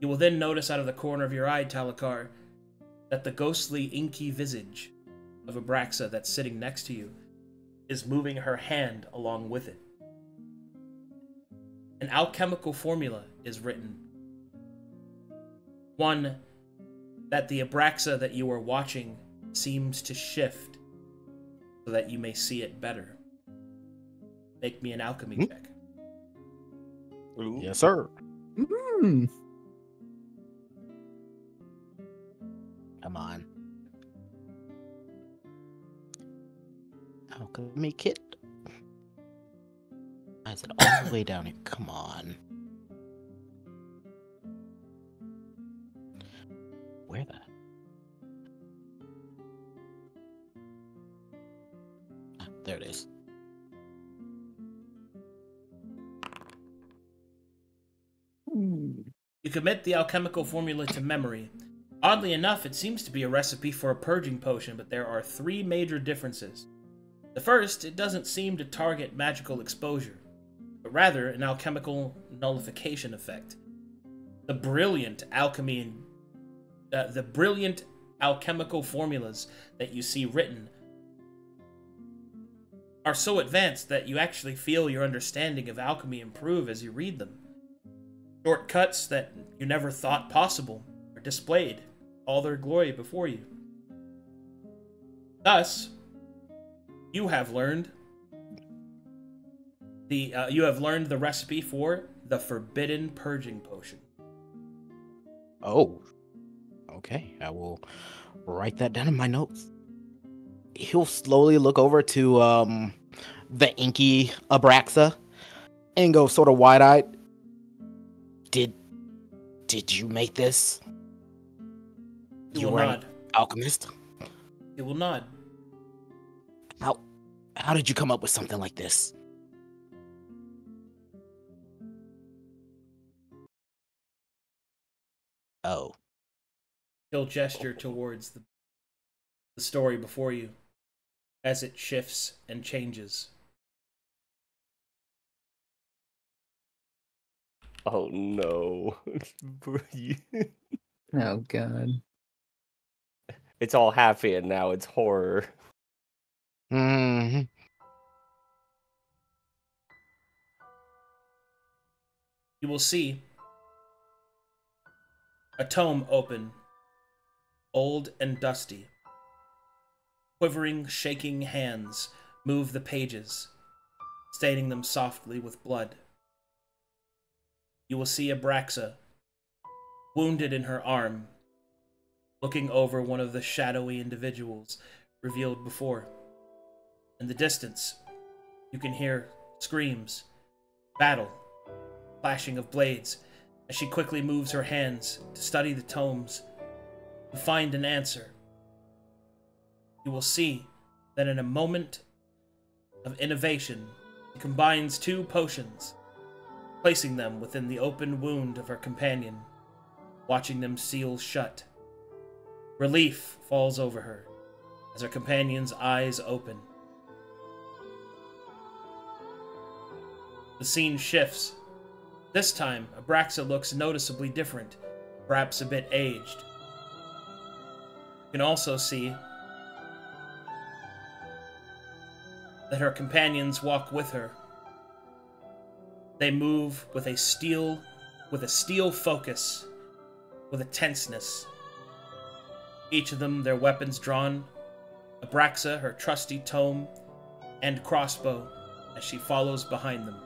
You will then notice out of the corner of your eye, Talakar, that the ghostly, inky visage of Abraxa that's sitting next to you is moving her hand along with it. An alchemical formula is written. One that the Abraxa that you are watching seems to shift so that you may see it better. Make me an alchemy check. Ooh. Yes, sir. Mm. Come on. Alchemy kit. Why is it all the way down here? Come on. Where the? Ah, there it is. You commit the alchemical formula to memory. Oddly enough, it seems to be a recipe for a purging potion, but there are 3 major differences. The first, it doesn't seem to target magical exposure, but rather an alchemical nullification effect. The brilliant alchemical formulas that you see written are so advanced that you actually feel your understanding of alchemy improve as you read them. Shortcuts that you never thought possible are displayed, all their glory before you. Thus, you have learned the recipe for the forbidden purging potion. Oh. Okay, I will write that down in my notes. He'll slowly look over to the inky Abraxa and go sort of wide-eyed. Did you make this? You will were nod. an alchemist? You will nod. How did you come up with something like this? He'll gesture towards the story before you as it shifts and changes. Oh no. Oh god. It's all happy and now it's horror. Hmm. You will see a tome open, old and dusty. Quivering, shaking hands move the pages, staining them softly with blood. You will see Abraxa, wounded in her arm, looking over one of the shadowy individuals revealed before. In the distance, you can hear screams, battle, clashing of blades, as she quickly moves her hands to study the tomes, to find an answer. You will see that in a moment of innovation, she combines two potions, placing them within the open wound of her companion, watching them seal shut. Relief falls over her as her companion's eyes open. The scene shifts. This time, Abraxa looks noticeably different, perhaps a bit aged. You can also see that her companions walk with her. They move with a steel focus, with a tenseness. Each of them, their weapons drawn. Abraxa, her trusty tome and crossbow, as she follows behind them.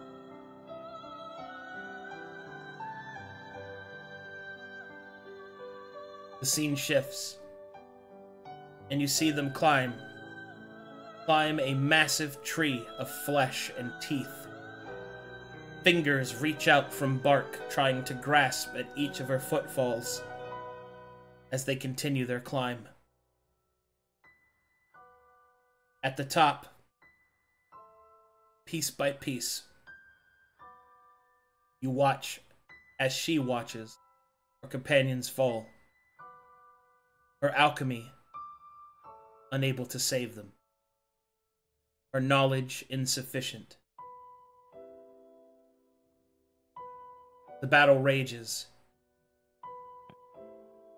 The scene shifts, and you see them climb a massive tree of flesh and teeth. Fingers reach out from bark, trying to grasp at each of her footfalls as they continue their climb. At the top, piece by piece, you watch as she watches her companions fall. Her alchemy, unable to save them. Her knowledge insufficient. The battle rages.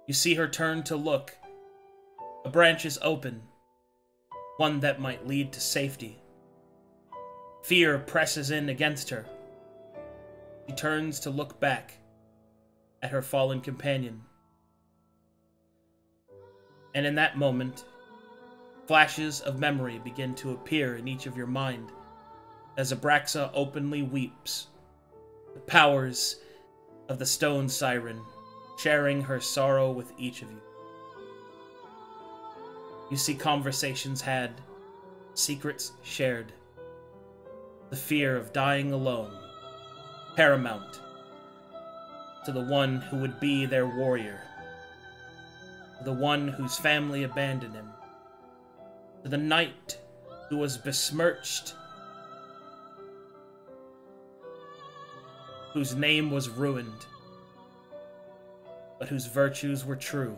You see her turn to look. A branch is open, one that might lead to safety. Fear presses in against her. She turns to look back at her fallen companion. And in that moment, flashes of memory begin to appear in each of your mind as Abraxa openly weeps. The powers of the stone siren sharing her sorrow with each of you. You see conversations had, secrets shared. The fear of dying alone, paramount to the one who would be their warrior, to the one whose family abandoned him, to the knight who was besmirched, whose name was ruined, but whose virtues were true.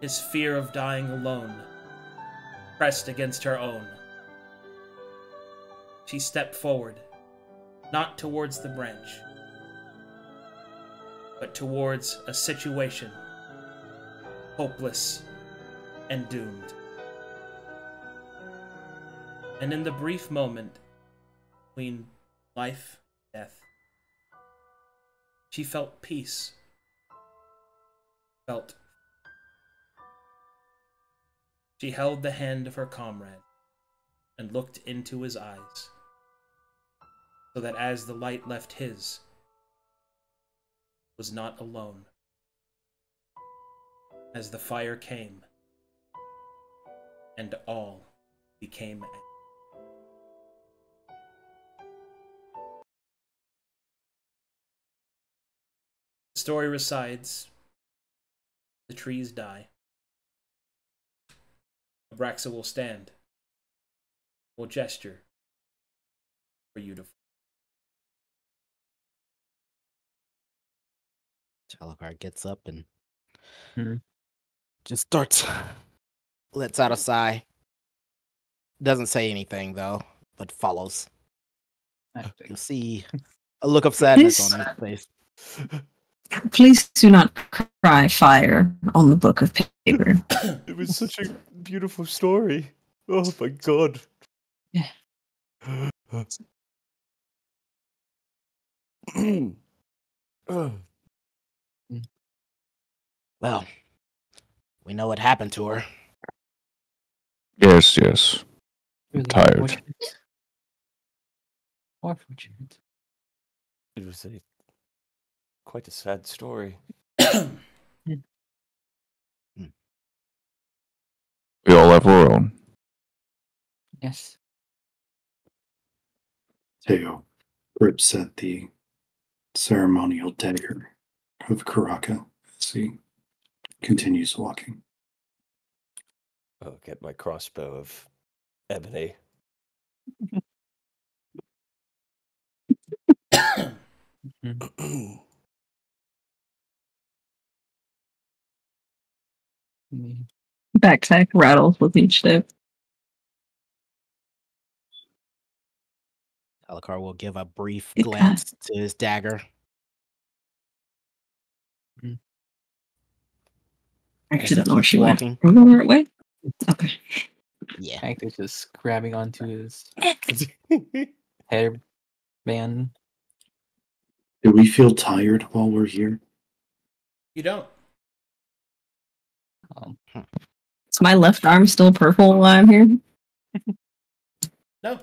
His fear of dying alone pressed against her own. She stepped forward, not towards the branch, but towards a situation hopeless and doomed. And in the brief moment between life and death, she felt peace, She held the hand of her comrade and looked into his eyes, so that as the light left his, was not alone. As the fire came, and all became end. The story recites, the trees die. Abraxa will stand, will gesture for you to Talakar gets up and Mhm. just starts, lets out a sigh. Doesn't say anything though, but follows. You'll see a look of sadness on his face. Please do not cry fire on the book of paper. It was such a beautiful story. Oh my god. Yeah. Well, we know what happened to her. Yes, yes. Really Tired. unfortunate. Unfortunate. It was quite a sad story. We all have our own. Yes. Teo grips at the ceremonial dagger of Karaka as he continues walking. I'll get my crossbow of ebony. Backpack rattles with each step. Talakar will give a brief Good glance to his dagger. I actually don't know where she went. Walking. Are we going the right way? Okay. Yeah. Hector's just grabbing onto his hairband. Do we feel tired while we're here? You don't. Is my left arm still purple while I'm here? No.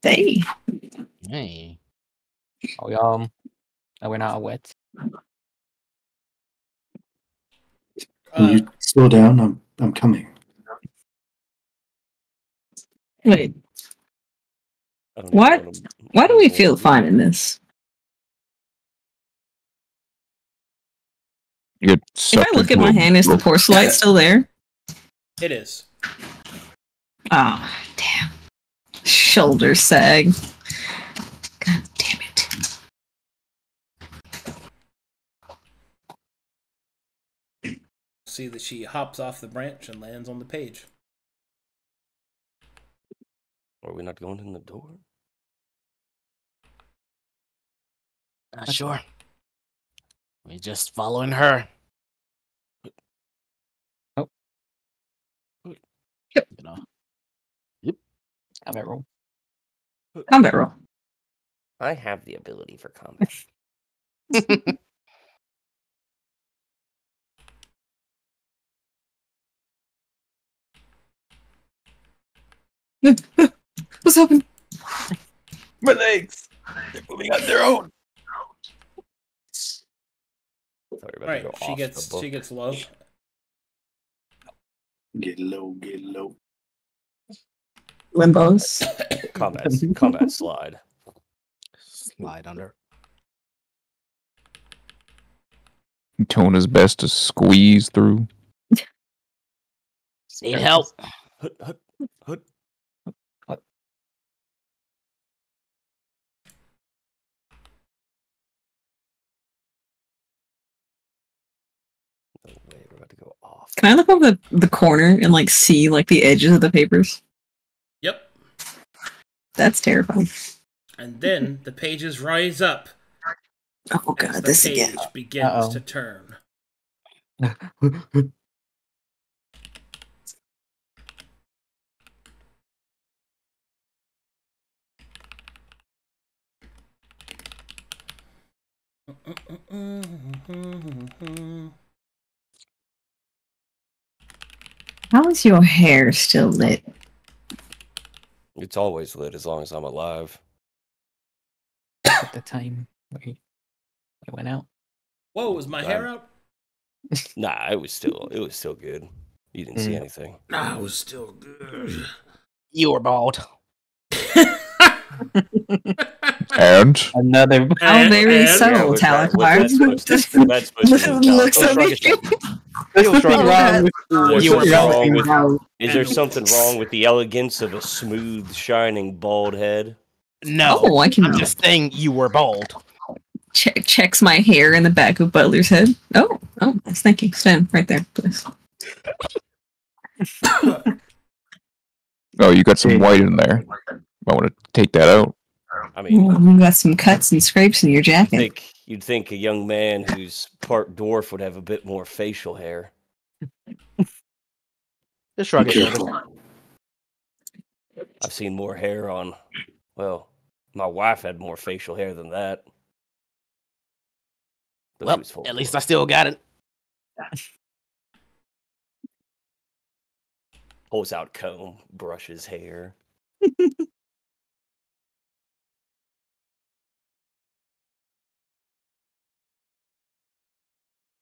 Hey. Hey. Are we we're not wet. Can you slow down? I'm coming. Wait. I don't What? even wanna- Why do we I don't feel wanna- fine in this? You get If I sucked look at into my a hand, is the rope. porcelain still there? It is. Oh, damn. Shoulder sag. God damn it. See that she hops off the branch and lands on the page. Are we not going in the door? Not sure. We're just following her. Oh. Yep. You know. Combat roll. Combat roll. I have the ability for combat. What's happening? My legs! They're moving on their own! Sorry, about Right. to go She off gets the book. she gets low. Get low, get low. Limbos. Combat slide. Slide under. Doing his best to squeeze through. Need help. Hut, hut, hut. No way, we're about to go off. Can I look over the corner and like see like the edges of the papers? Yep. That's terrifying. And then the pages rise up Oh as god, the this page again. begins Uh-oh. to turn. How is your hair still lit? It's always lit as long as I'm alive. At the time we went out. Whoa, is my hair out? Nah, it was still good. You didn't see anything. Nah, it was still good. You were bald. And Another How very and- so, Yeah, what's that supposed to mean? Looks Don't up shrug at your you. shoulders. Oh, Is You there were something bald. wrong with- Is there something wrong with the elegance of a smooth, shining, bald head? No. Oh, I can. I'm just saying you were bald. checks my hair in the back of Butler's head. Oh, nice. Thank you. Stand right there, please. Oh, you got some white in there. I want to take that out. I mean, You got some cuts and scrapes in your jacket. you'd think a young man who's part dwarf would have a bit more facial hair. Just shrug Be his shoulders. careful. I've seen more hair on. Well, my wife had more facial hair than that. But she Well, was full at least dwarf. I still got it. Pulls out comb, brushes hair.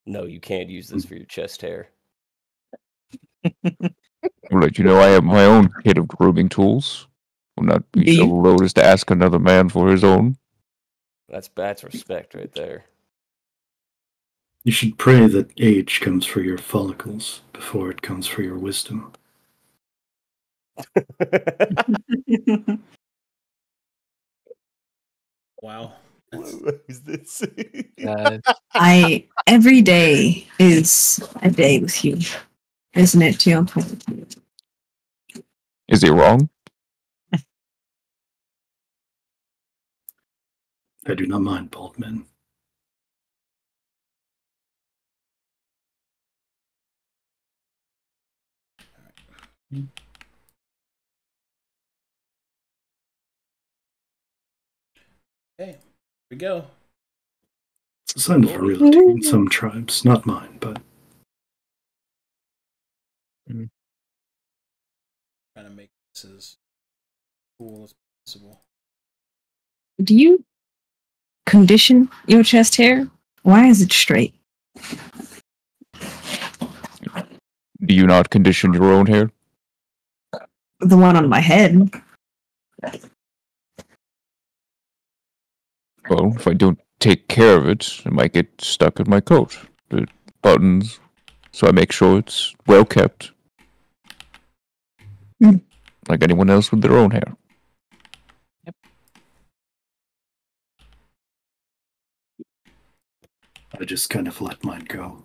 No, you can't use this for your chest hair. I'll let you know I have my own kit of grooming tools. Will not be Do so you? low as to ask another man for his own. That's respect right there. You should pray that age comes for your follicles before it comes for your wisdom. Wow. Who's this? Every day is a day with you, isn't it, Teotl? Is he wrong? I do not mind bald men. Okay, here we go. It's a sign of virility in some tribes, not mine, but Trying to make this as cool as possible. Do you condition your chest hair? Why is it straight? Do you not condition your own hair? The one on my head. Well, if I don't take care of it, it might get stuck in my coat. The buttons, so I make sure it's well kept. Like anyone else with their own hair. I just kind of let mine go.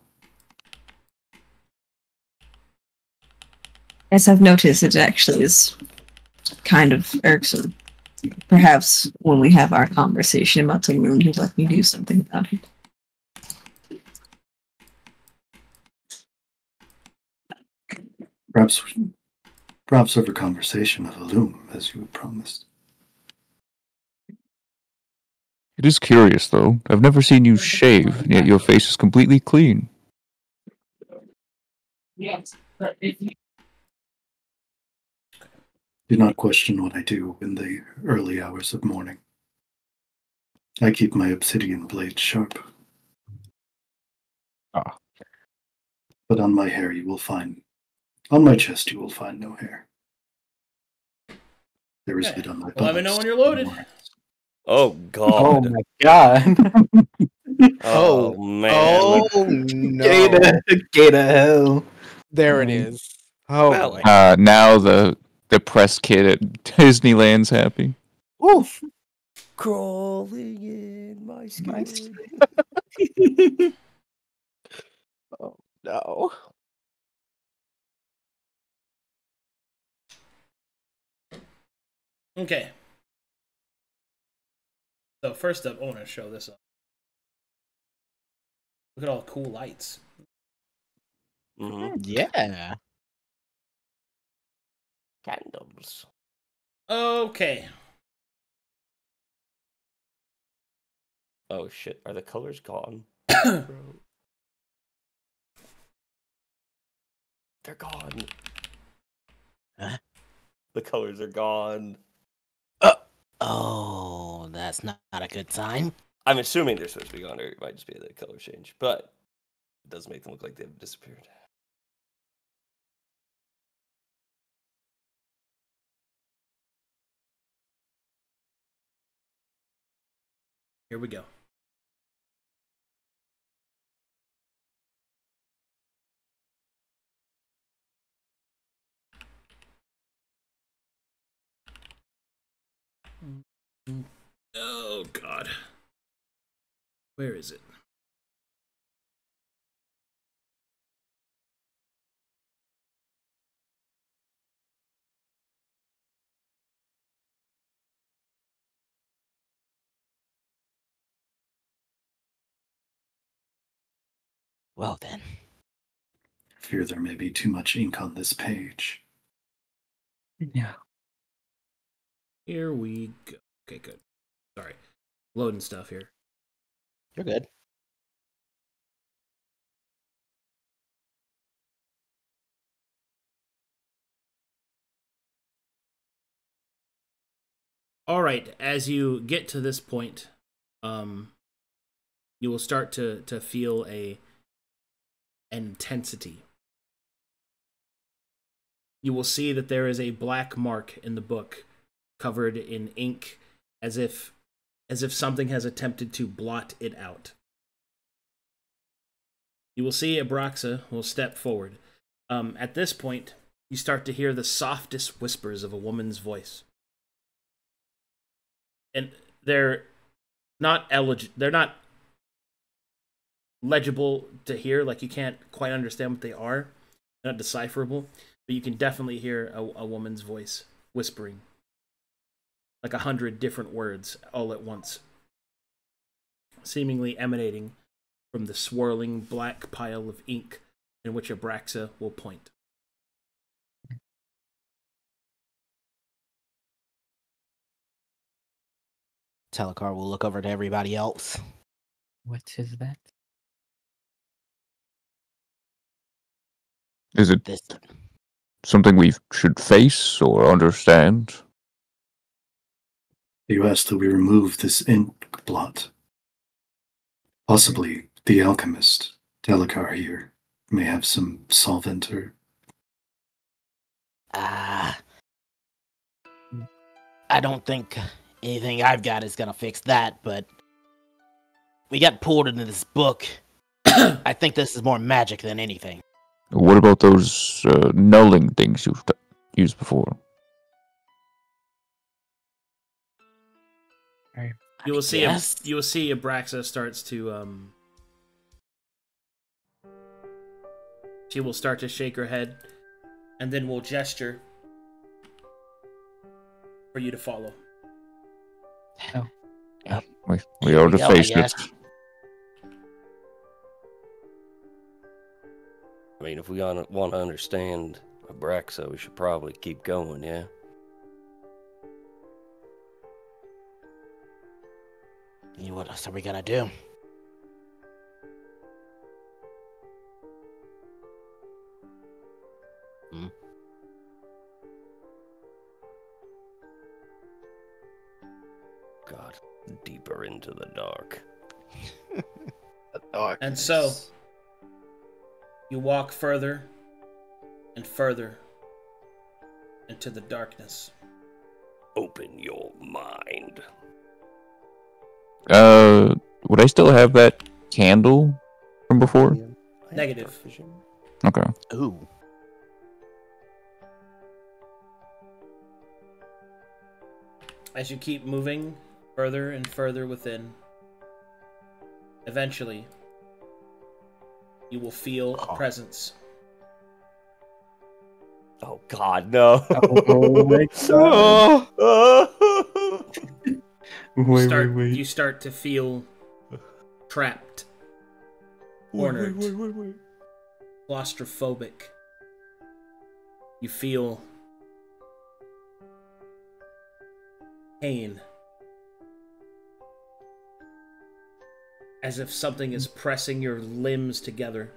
As I've noticed, it actually is kind of irksome. Perhaps when we have our conversation about the moon, you'll let me do something about it. Perhaps over conversation of a loom, as you had promised. It is curious, though. I've never seen you shave, and yet your face is completely clean. Yes, Do not question what I do in the early hours of morning. I keep my obsidian blade sharp. Ah. But on my hair you will find... On my chest you will find no hair. There is Okay. it on my Well, let me know buttocks. when you're loaded. Oh Oh God! my god. Oh man! Oh no! Gate of hell. There it is. Oh Well, boy. Now the press kid at Disneyland's happy. Ooh. Crawling in my skin. Oh no. Okay. So first up, I want to show this up. Look at all the cool lights. Mm-hmm. Yeah. Candles. Okay. Oh shit! Are the colors gone? They're gone. Huh? The colors are gone. Oh, that's not a good sign. I'm assuming they're supposed to be gone, or it might just be the color change, but it does make them look like they've disappeared. Here we go. Oh God. Where is it? Well then. Fear there may be too much ink on this page. Yeah. Here we go. Okay, good. Sorry. Loading stuff here. You're good. All right, as you get to this point, you will start to feel an intensity. You will see that there is a black mark in the book, covered in ink, as if something has attempted to blot it out. You will see Abraxa will step forward. At this point, you start to hear the softest whispers of a woman's voice. And they're not legible to hear, like you can't quite understand what they are. They're not decipherable, but you can definitely hear a woman's voice whispering. Like 100 different words all at once. Seemingly emanating from the swirling black pile of ink in which Abraxa will point. Telekar will look over to everybody else. What is that? Is it This something we should face or understand? You asked that we remove this ink blot. Possibly the alchemist, Telekar here, may have some solvent or... I don't think anything I've got is gonna fix that, but we got pulled into this book. I think this is more magic than anything. What about those nulling things you've used before? You will see Yes. you will see Abraxa starts to she will start to shake her head and then will gesture for you to follow. Oh. We Here are we to go, I face it. guess. I mean, if we want to understand Abraxa, we should probably keep going, yeah? What else are we gonna do? God, deeper into the dark. And so you walk further and further into the darkness. Open your mind. Would I still have that candle from before? Negative. Okay. Ooh. As you keep moving further and further within, eventually you will feel a presence. Oh God, no! Oh my God. You start to feel trapped, cornered, Wait. claustrophobic. You feel pain, as if something is pressing your limbs together,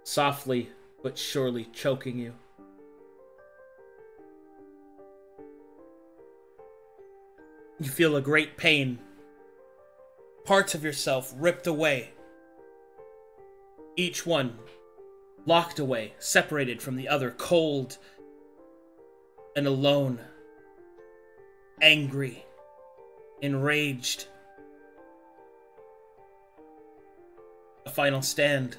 softly but surely choking you. You feel a great pain. Parts of yourself ripped away. Each one locked away, separated from the other, cold and alone. Angry, enraged. A final stand.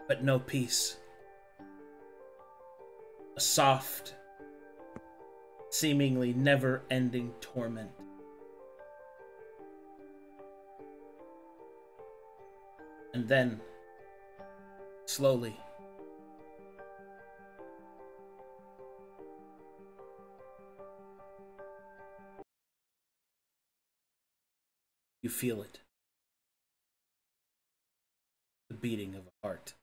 But no peace. A soft, seemingly never-ending torment. And then, slowly, you feel it. The beating of a heart.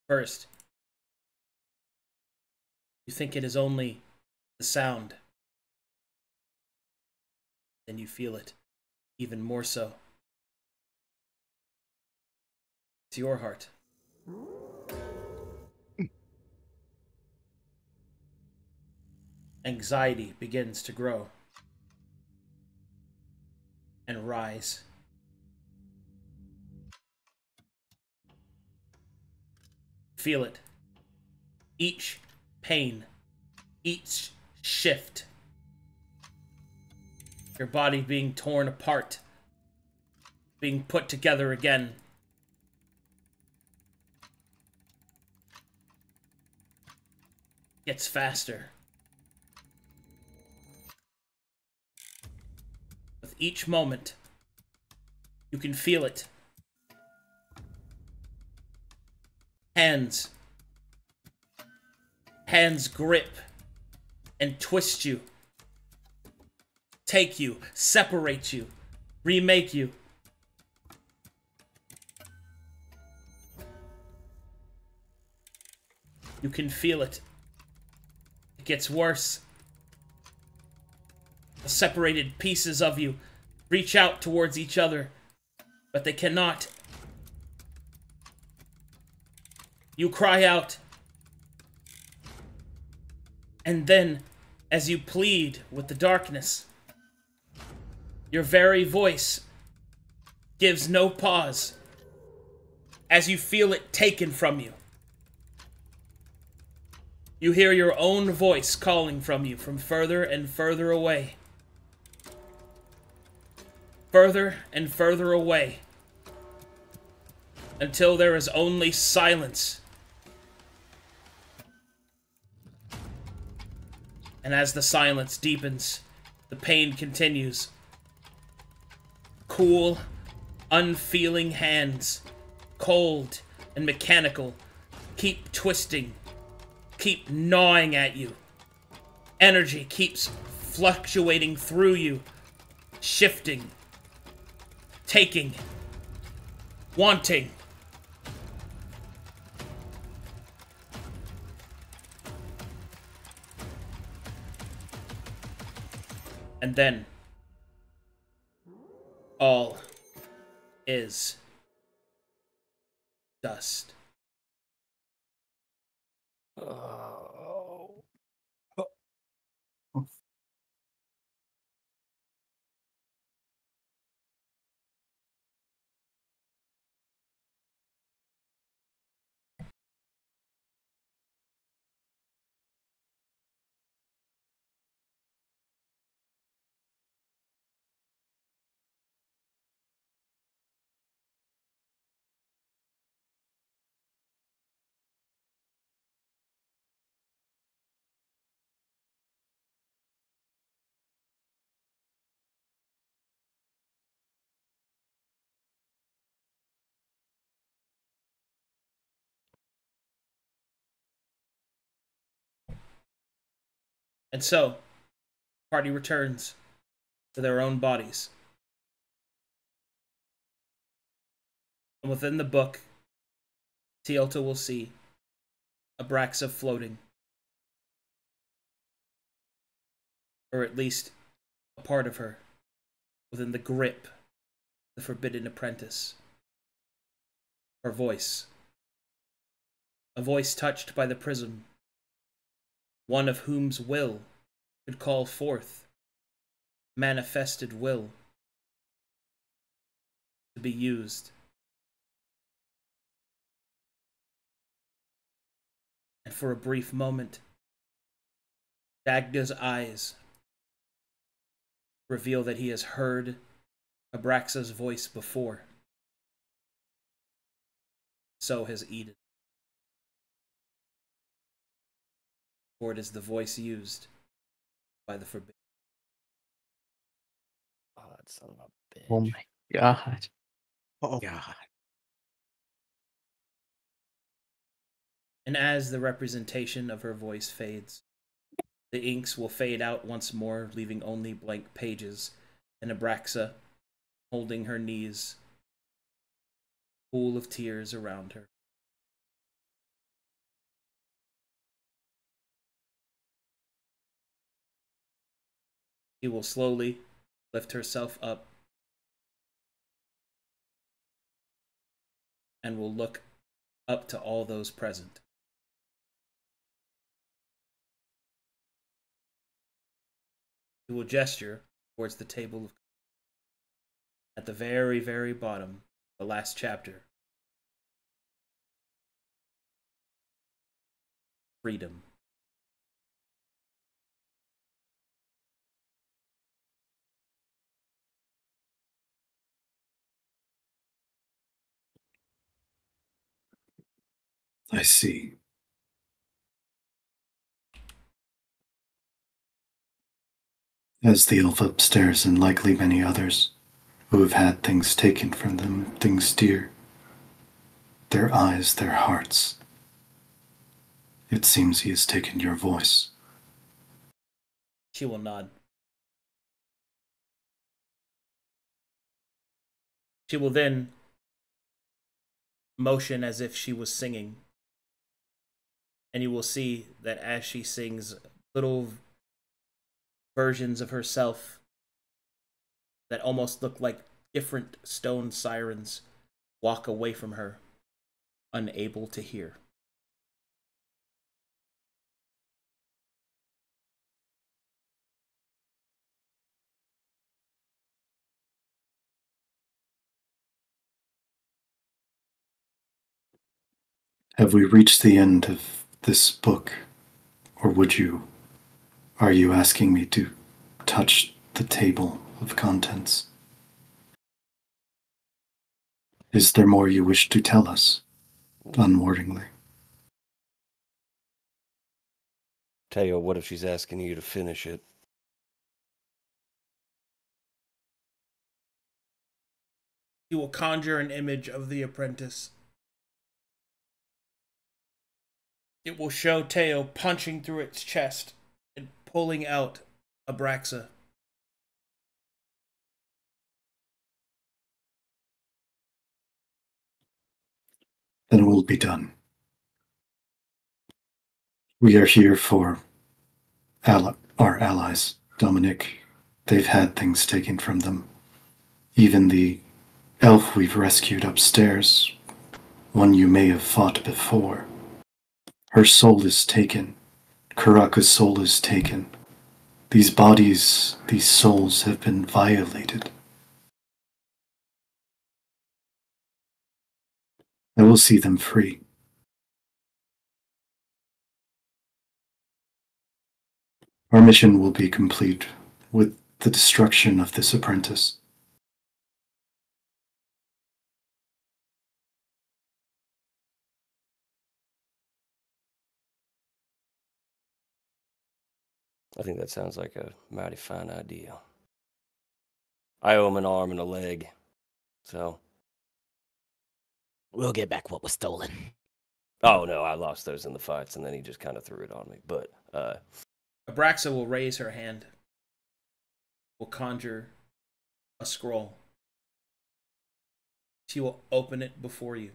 First, you think it is only the sound. Then you feel it even more so. It's your heart. Anxiety begins to grow and rise. Feel it. Each pain, each shift. Your body being torn apart, being put together again. Gets faster. With each moment, you can feel it. Hands grip and twist you, take you, separate you, remake you. You can feel it. It gets worse. The separated pieces of you reach out towards each other, but they cannot. You cry out. And then, as you plead with the darkness, your very voice gives no pause as you feel it taken from you. You hear your own voice calling from you from further and further away. Further and further away. Until there is only silence. And as the silence deepens, the pain continues. Cool, unfeeling hands, cold and mechanical, keep twisting, keep gnawing at you. Energy keeps fluctuating through you, shifting, taking, wanting. And then, all is dust. Oh. And so, party returns to their own bodies. And within the book, Teotl will see Abraxa floating. Or at least a part of her within the grip of the Forbidden Apprentice. Her voice. A voice touched by the prism. One of whom's will could call forth manifested will to be used. And for a brief moment, Dagda's eyes reveal that he has heard Abraxa's voice before. So has Eden. for it is the voice used by the forbidden. Oh, that son of a bitch. Oh my god. Oh God. And as the representation of her voice fades, the inks will fade out once more, leaving only blank pages, and Abraxa, holding her knees, pool of tears around her. She will slowly lift herself up and will look up to all those present. She will gesture towards the table of at the very, very bottom, the last chapter. Freedom. I see. As the elf upstairs and likely many others who have had things taken from them, things dear, their eyes, their hearts. It seems he has taken your voice. She will nod. She will then motion as if she was singing. And you will see that as she sings, little versions of herself that almost look like different stone sirens walk away from her, unable to hear. Have we reached the end of this book? Or are you asking me to touch the table of contents? Is there more you wish to tell us, unwordingly? Tell you what if she's asking you to finish it? You will conjure an image of the apprentice. It will show Teo punching through its chest and pulling out Abraxa. Then it will be done. We are here for our allies, Dominic. They've had things taken from them. Even the elf we've rescued upstairs, one you may have fought before. Her soul is taken. Karaka's soul is taken. These bodies, these souls have been violated. I will see them free. Our mission will be complete with the destruction of this apprentice. I think that sounds like a mighty fine idea. I owe him an arm and a leg, so. We'll get back what was stolen. Oh no, I lost those in the fights, and then he just kind of threw it on me. But Abraxa will raise her hand, will conjure a scroll. She will open it before you.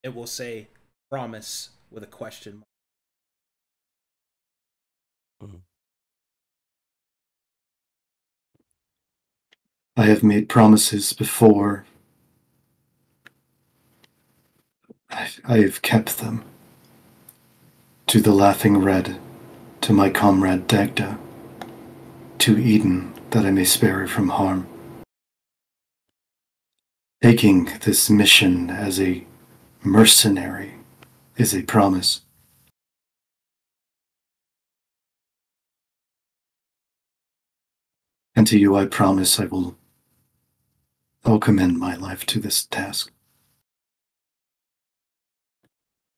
It will say promise with a question mark. Mhm. I have made promises before. I have kept them. To the Laughing Red, to my comrade Dagda, to Eden, that I may spare her from harm. Taking this mission as a mercenary is a promise. And to you I promise I'll commend my life to this task.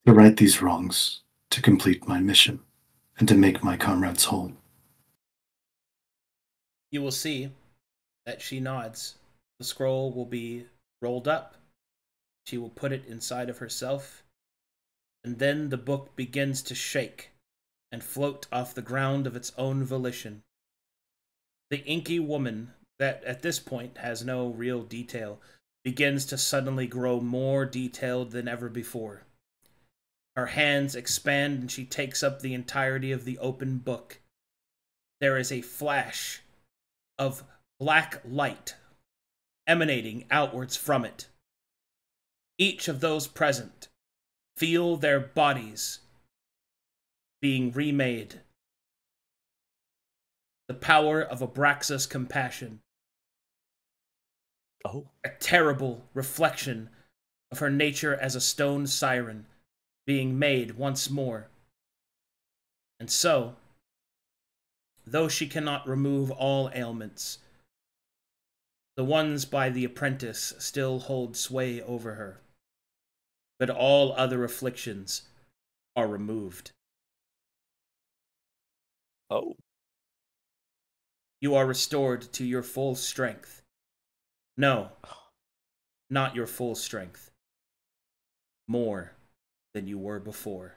To right these wrongs, to complete my mission, and to make my comrades whole. You will see that she nods. The scroll will be rolled up. She will put it inside of herself. And then the book begins to shake and float off the ground of its own volition. The inky woman, that at this point has no real detail, begins to suddenly grow more detailed than ever before. Her hands expand and she takes up the entirety of the open book. There is a flash of black light emanating outwards from it. Each of those present feel their bodies being remade. The power of Abraxas' compassion. Oh. A terrible reflection of her nature as a stone siren being made once more. And so, though she cannot remove all ailments, the ones by the apprentice still hold sway over her. But all other afflictions are removed. Oh. You are restored to your full strength. No, not your full strength. More than you were before.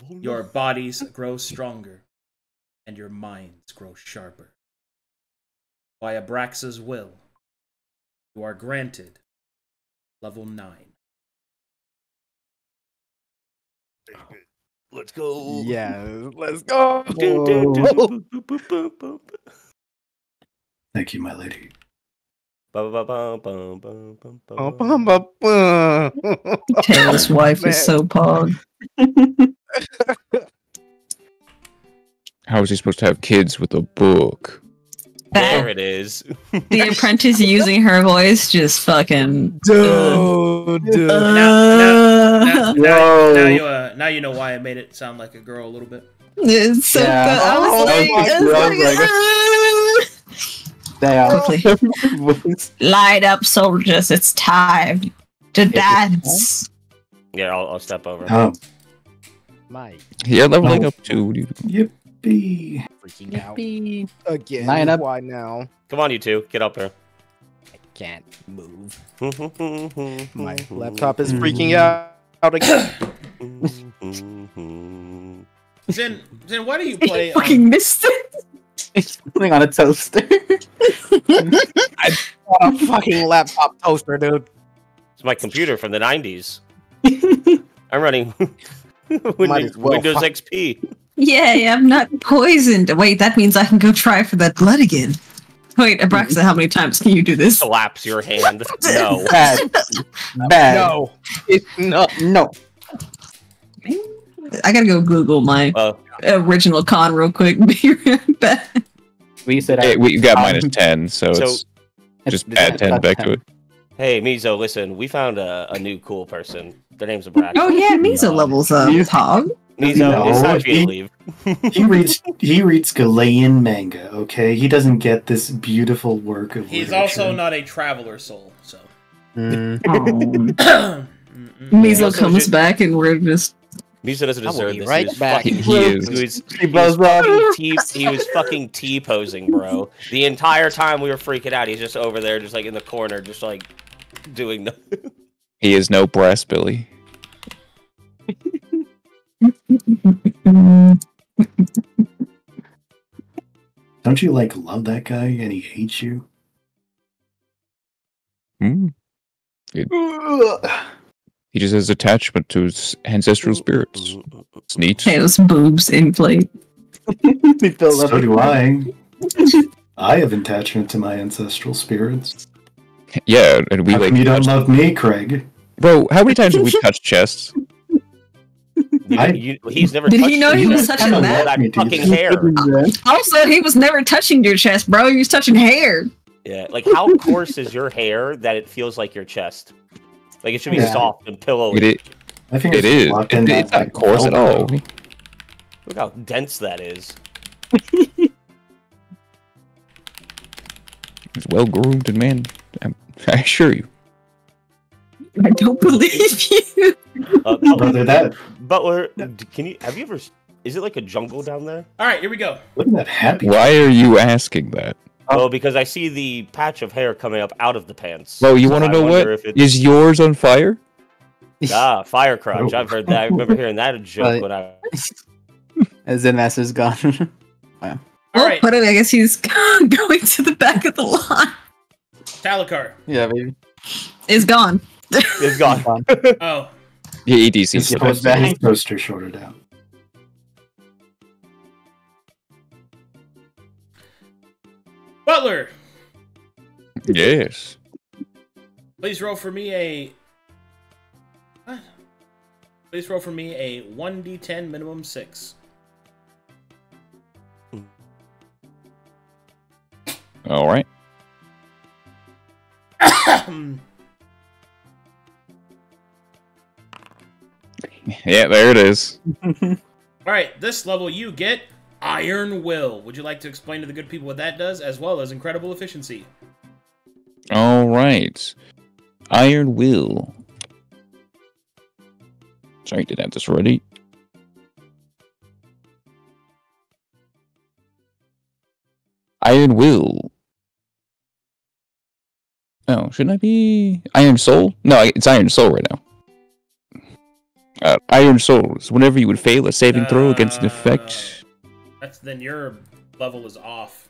Your bodies grow stronger, and your minds grow sharper. By Abraxas' will, you are granted level 9. Let's go. Yeah, let's go. Thank you, my lady. Taylor's wife is so pog. How is he supposed to have kids with a book? There it is. The apprentice using her voice just fucking. Now you know why I made it sound like a girl a little bit. It's so good. I was like, light up, soldiers! It's time to dance. Yeah, I'll step over. Oh, Mike, Yeah, leveling up too. yippee. freaking out again. Line up. Why now? Come on, you two. Get up here. I can't move. My My laptop is freaking out again. Zen, why do you play? Fucking missed it. It's putting on a toaster. A fucking laptop toaster, dude. It's my computer from the 90s. I'm running Might as well Windows fuck- XP. Yay, I'm not poisoned. Wait, that means I can go try for that blood again. Wait, Abraxa, how many times can you do this? Collapse your hand. No. Bad. Bad. No. No. I gotta go Google my original con real quick. Be right back. We said Hey, we got -10, so So- it's just add 10 back to it. Hey, Mizo, listen. We found a new cool person. Their name's Abraxas. Oh yeah, Mizo levels up. Hog. Mizo, it's No, time for you to leave. He reads Galilean manga, okay? He doesn't get this beautiful work of He's literature. also not a traveler soul, so. Mizo comes back and we're just. Mizo doesn't I will deserve be this. right he was back. fucking, He is. he was fucking T-posing, bro. The entire time we were freaking out, he's just over there, just like in the corner, just like doing nothing. He is no brass Billy. Don't you love that guy and he hates you? Hmm. He just has attachment to his ancestral spirits. It's neat. Tails boobs inflate. So do I. I have attachment to my ancestral spirits. Yeah, and we How like. come you don't touched- love me, Craig? Bro, how many times have we touched chests? He's never. Did he touched know he you. was touching Kinda that? let me That do fucking this. hair. Also, he was never touching your chest, bro. He was touching hair. Yeah, like how coarse is your hair that it feels like your chest? Like it should be Yeah. soft and pillowy. It I think it is. locked in It's that, not coarse at all. velcro. Look how dense that is. It's well groomed and man, I assure you. I don't believe you. Brother, that Butler, have you ever? Is it like a jungle down there? All right, here we go. look at that happy. Why are you asking that? Well, because I see the patch of hair coming up out of the pants. Well, you So want to I know wonder what? if it's- Is yours on fire? Ah, fire crotch. Oh. I've heard that. I remember hearing that joke when I. Zen Master's gone. All Well, right, but I guess he's going to the back of the line. Talakar. Yeah, baby. Is gone. It's gone. Oh, Yeah, EDC. His Yeah, poster, back. his poster shorted out. Butler. Yes. Please roll for me a. What? Please roll for me a 1d10 minimum 6. All right. Yeah, there it is. All right, this level you get Iron Will. Would you like to explain to the good people what that does, as well as incredible efficiency? All right. Iron Will. Sorry, did I have this ready? Iron Will. Oh, shouldn't I be Iron Soul? No, it's Iron Soul right now. Iron Souls. Whenever you would fail a saving throw against an effect. Then your level is off.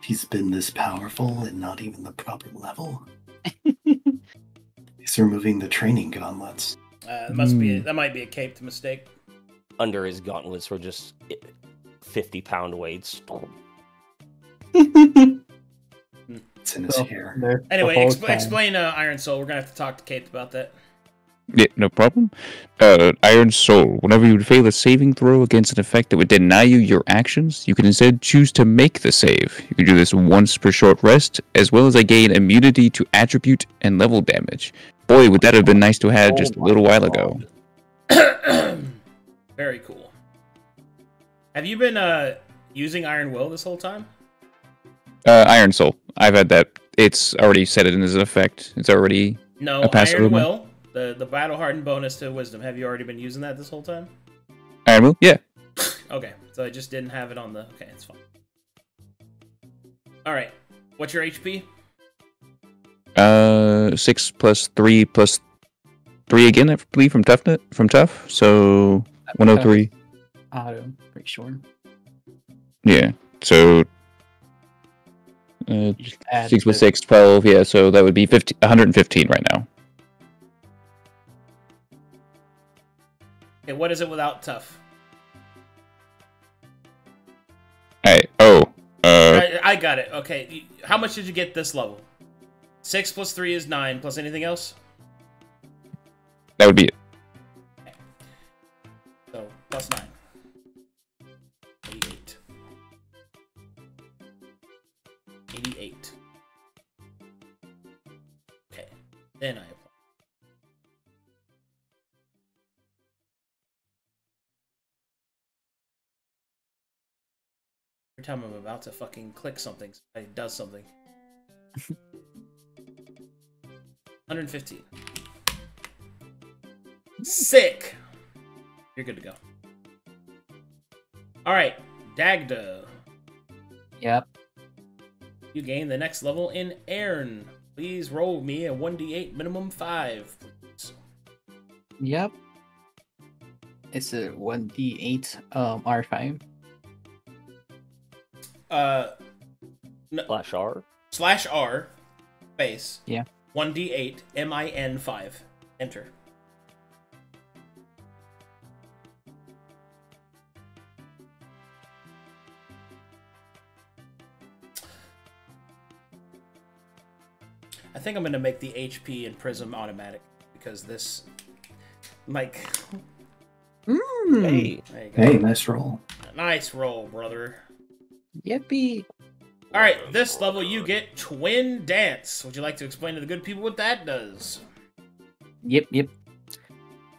He's been this powerful and not even the proper level. He's removing the training gauntlets. That might be a caped mistake. Under his gauntlets were just 50-pound weights. It's in his hair. Anyway, explain Iron Soul. We're gonna have to talk to Caped about that. Yeah, no problem. Iron Soul. Whenever you would fail a saving throw against an effect that would deny you your actions, you can instead choose to make the save. You can do this once per short rest, as well as I gain immunity to attribute and level damage. Boy, would that have been nice to have just a little while ago. Very cool. Have you been using Iron Will this whole time? Iron Soul. I've had that. It's already set it in as an effect. It's already No, a passive Iron movement. Will. The battle hardened bonus to wisdom. Have you already been using that this whole time? Iron Will? Yeah. Okay, so I just didn't have it on the. Okay, it's fine. All right, what's your HP? 6 plus 3 plus 3 again, I believe, from tough. So 103. Auto, pretty sure. Yeah. So Just add 6 plus the- 6, 12. Yeah. So that would be 115 right now. Okay, what is it without tough? I got it. Okay, how much did you get this level? 6 plus 3 is 9, plus anything else? That would be it. So, plus 9. 88. 88. Okay, then I apply. Every time I'm about to fucking click something, it does something. 115. Sick! You're good to go. Alright, Dagda. Yep. You gain the next level in Airn. Please roll me a 1d8 minimum 5, please. Yep. It's a 1d8 R5. Slash R. Slash R, space. Yeah. 1d8 MIN5. Enter. I think I'm gonna make the HP and Prism automatic because this, like, Hey. there you go. Hey, nice roll. Nice roll, brother. Yippee. All right, this level you get Twin Dance. Would you like to explain to the good people what that does? Yep.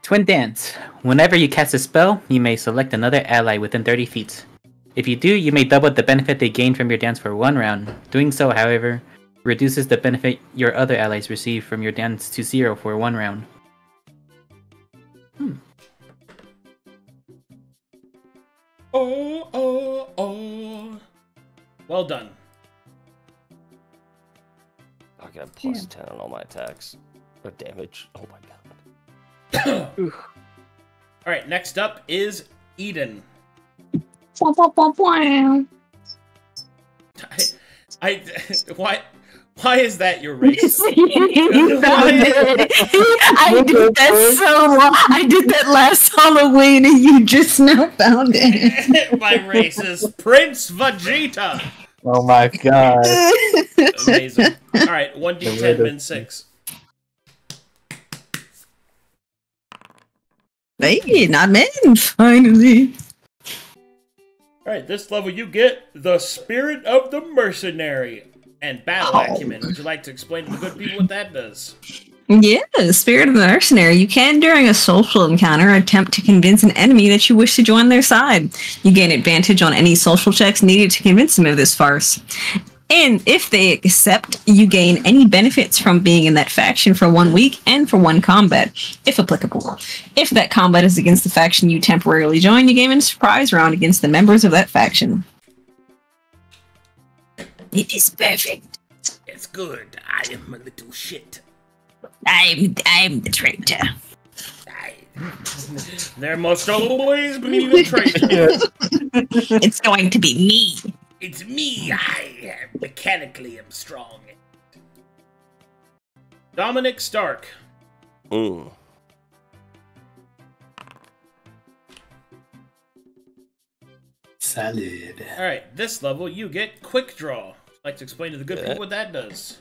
Twin Dance. Whenever you cast a spell, you may select another ally within 30 feet. If you do, you may double the benefit they gain from your dance for 1 round. Doing so, however, Reduces the benefit your other allies receive from your dance to 0 for 1 round. Oh. Well done. I got plus 10 on all my attacks. Or damage. Oh my god. Alright, next up is Eden. Why is that your race? You found it. I did that so long. I did that last Halloween and you just now found it. My race is Prince Vegeta. Oh my god. Amazing. Alright, 1d10 min 6. Hey, not men, finally. Alright, this level you get the Spirit of the Mercenary and Battle Acumen. Would you like to explain to the good people what that does? Yeah, Spirit of the Mercenary. You can, during a social encounter, attempt to convince an enemy that you wish to join their side. You gain advantage on any social checks needed to convince them of this farce. And if they accept, you gain any benefits from being in that faction for 1 week and for 1 combat, if applicable. If that combat is against the faction you temporarily join, you gain a surprise round against the members of that faction. It is perfect. It's good. I am a little shit. I'm the traitor. There must always be a traitor. It's going to be me. It's me. I mechanically am strong. Dominic Stark. Salad. Alright, this level you get Quick Draw. I'd like to explain to the good people what that does.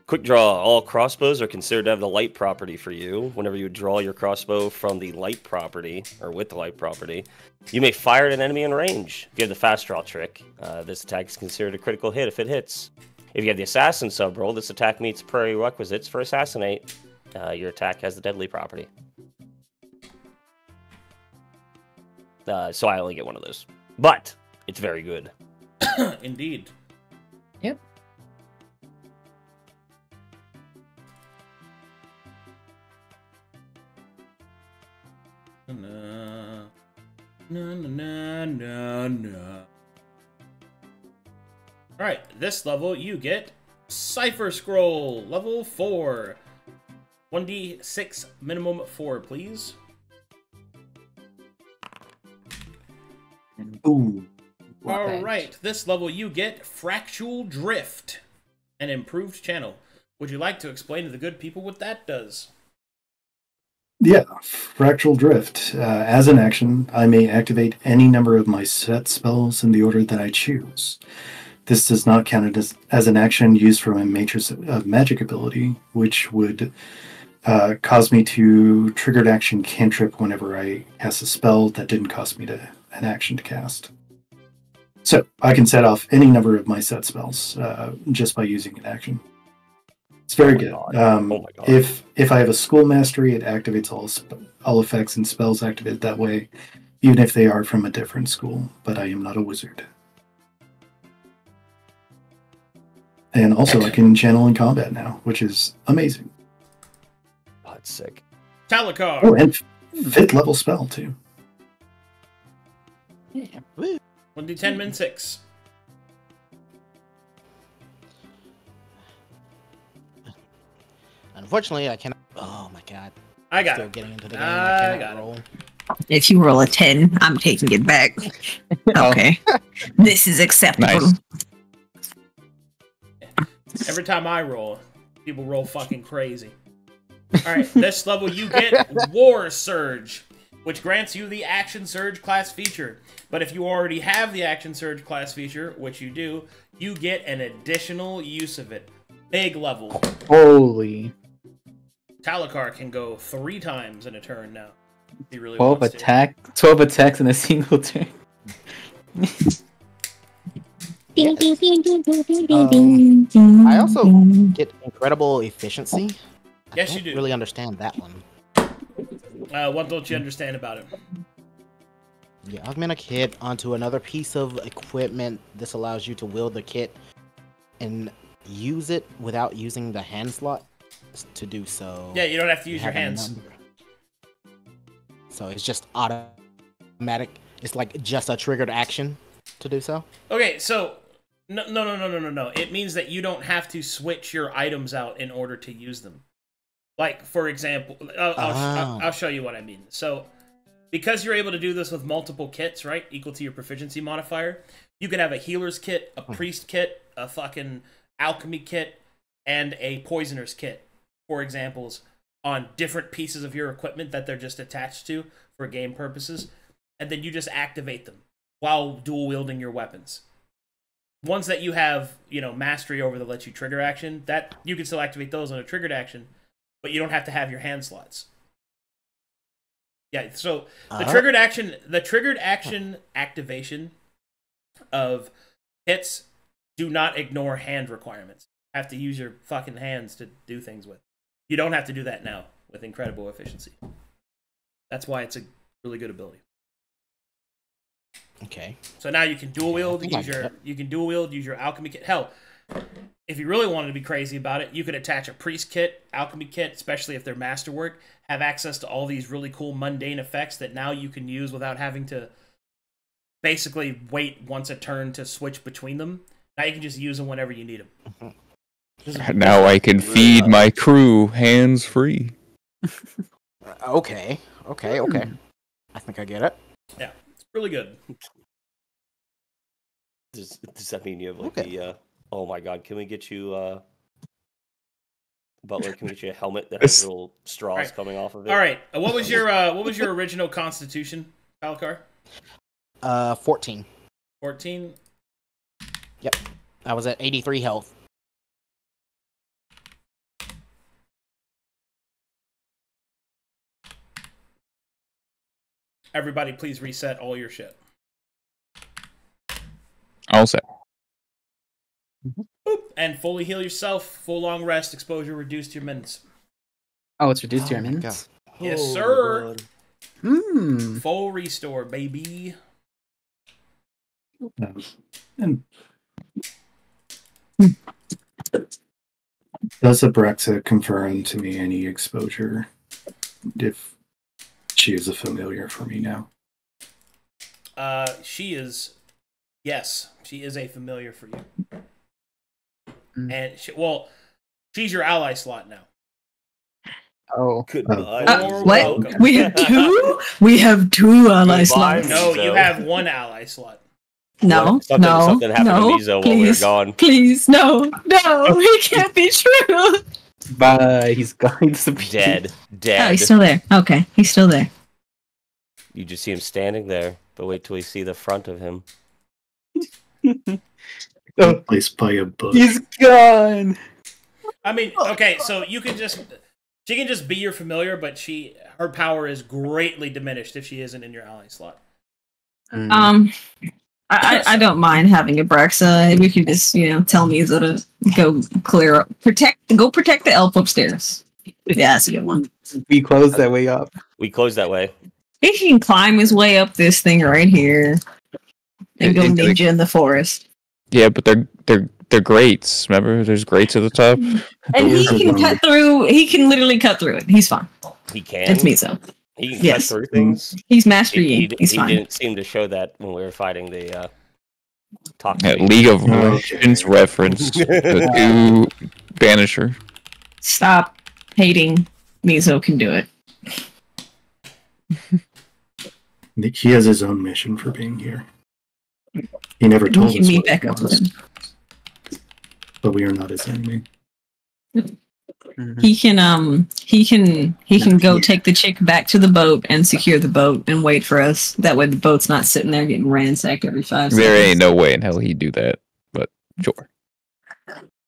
Quick draw. All crossbows are considered to have the light property for you. Whenever you draw your crossbow from the light property, or with the light property, you may fire at an enemy in range. If you have the fast draw trick, this attack is considered a critical hit if it hits. If you have the assassin sub-roll, this attack meets prerequisites for assassinate. Your attack has the deadly property. So I only get one of those. But it's very good. Indeed. Yep. Alright, this level you get Cipher Scroll, level 4. 1d6 minimum 4, please. Ooh. Alright, this level you get Fractual Drift, an improved channel. Would you like to explain to the good people what that does? Yeah, Fractal Drift. As an action, I may activate any number of my set spells in the order that I choose. This does not count as an action used from a matrix of magic ability, which would cause me to triggered action cantrip whenever I cast a spell that didn't cost me an action to cast. So I can set off any number of my set spells just by using an action. It's very good. If I have a school mastery, it activates all effects and spells activated that way, even if they are from a different school. But I am not a wizard. And also, I can channel in combat now, which is amazing. Oh, it's sick. Talakar. Oh, and 5th level spell too. Yeah. 1d10 min 6. Unfortunately, I cannot. Oh my god. I got Still it. getting into the game. I I got cannot roll. If you roll a 10, I'm taking it back. Okay. This is acceptable. Nice. Every time I roll, people roll fucking crazy. Alright, this level you get War Surge, which grants you the Action Surge class feature. But if you already have the Action Surge class feature, which you do, you get an additional use of it. Big level. Holy. Talakar can go 3 times in a turn now. If he really 12 wants to. 12 attacks in a single turn. I also get incredible efficiency. Yes, I you don't do. really understand that one. What don't you understand about it? Yeah, augment a kit onto another piece of equipment. This allows you to wield the kit in use it without using the hand slot to do so. Yeah, you don't have to use your have a hands. number. So it's just automatic. It's like just a triggered action to do so. Okay, so no. It means that you don't have to switch your items out in order to use them. Like, for example, I'll show you what I mean. So, because you're able to do this with multiple kits, right, equal to your proficiency modifier, you can have a healer's kit, a priest kit, a fucking alchemy kit, and a poisoner's kit, for examples, on different pieces of your equipment that they're just attached to for game purposes, and then you just activate them while dual wielding your weapons. Ones that you have, mastery over that lets you trigger action, that you can still activate those on a triggered action, but you don't have to have your hand slots. Yeah, so the triggered action activation of hits do not ignore hand requirements. You have to use your fucking hands to do things with. You don't have to do that now with incredible efficiency. That's why it's a really good ability. Okay. So now you can dual wield, use your alchemy kit. Hell, if you really wanted to be crazy about it, you could attach a priest kit, alchemy kit, especially if they're masterwork, have access to all these really cool mundane effects that now you can use without having to basically wait once a turn to switch between them. Now you can just use them whenever you need them. Now I can feed my crew hands free. Okay. I think I get it. Yeah, it's really good. Does that mean you have like the? Oh my God! Can we get you, Butler? Can we get you a helmet that has little straws coming off of it? All right. What was your original constitution, Palkar? 14. 14. Yep. I was at 83 health. Everybody, please reset all your shit. All set. Boop. And fully heal yourself. Full long rest. Exposure reduced to your minutes. Oh, it's reduced to your minutes? Yes, sir. Hmm. Full restore, baby. And does Abraxa confer to me any exposure if she is a familiar for me now? She is a familiar for you. And she's your ally slot now. Oh, goodbye. What? We have two? We have two ally slots. No, you have one ally slot. No, something happened to Mizo while we were gone. Please, no, it can't be true. bye. He's gone. He's Dead. Oh, he's still there. Okay, he's still there. You just see him standing there, but wait till you see the front of him. Placed by a bush. He's gone. I mean, okay, so she can just be your familiar, but her power is greatly diminished if she isn't in your ally slot. I don't mind having Abraxa. We can just, tell me to go protect the elf upstairs. Yeah, that's a good one. We close that way up. We close that way. He can climb his way up this thing right here and go ninja in the forest. Yeah, but they're grates. Remember, there's grates at the top. And he can cut through. He can literally cut through it. He's fine. He can. It's Mizo. He can cut through things. He's mastery. He's fine. He didn't seem to show that when we were fighting the League of Legends reference to Banisher. Stop hating. Mizo can do it. He has his own mission for being here. He never told us. We can meet back up with him. But we are not his enemy. He can go take the chick back to the boat and secure the boat and wait for us. That way the boat's not sitting there getting ransacked every 5 seconds. There ain't no way in hell he'd do that, but sure.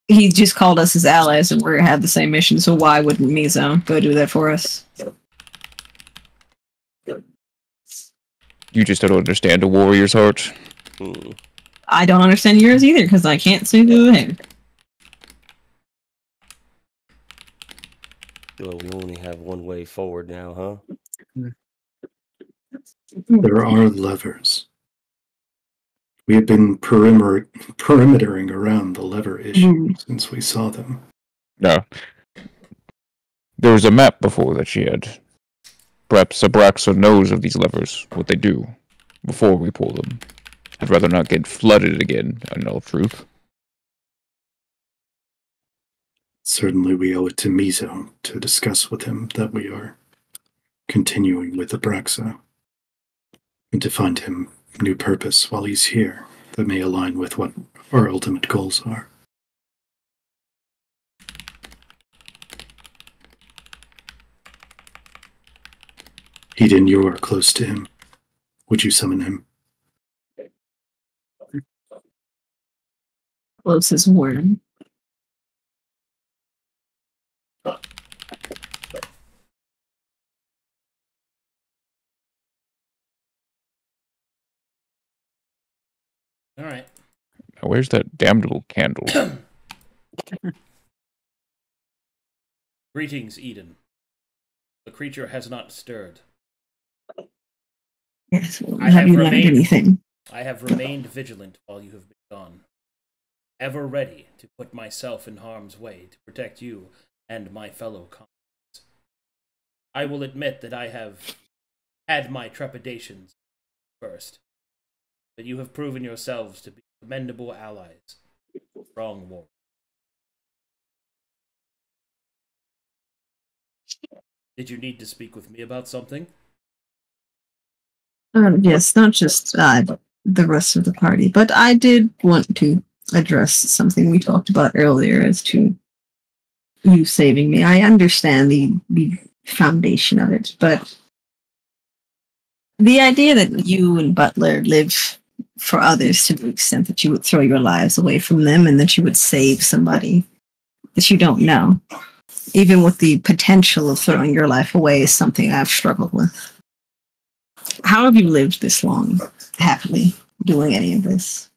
He just called us his allies and we have the same mission, so why wouldn't Mizo go do that for us? You just don't understand a warrior's heart. I don't understand yours either, because I can't see the other. Well, we only have one way forward now, huh? There are levers. We have been perimetering around the lever issue since we saw them. No. There was a map before that she had. Perhaps Abraxa knows of these levers, what they do, before we pull them. I'd rather not get flooded again, in all truth. Certainly we owe it to Mizo to discuss with him that we are continuing with Abraxa, and to find him new purpose while he's here that may align with what our ultimate goals are. Eden, you are close to him. Would you summon him? Close as word. All right. Now, where's that damned little candle? Greetings, Eden. The creature has not stirred. Yes, well, have you learned anything? I have remained vigilant while you have been gone, ever ready to put myself in harm's way to protect you and my fellow comrades. I will admit that I have had my trepidations first, but you have proven yourselves to be commendable allies. Strong war. Did you need to speak with me about something? Yes, not just but the rest of the party, but I did want to address something we talked about earlier as to you saving me. I understand the foundation of it, but the idea that you and Butler live for others to the extent that you would throw your lives away from them and that you would save somebody that you don't know, even with the potential of throwing your life away, is something I've struggled with. How have you lived this long, happily, doing any of this?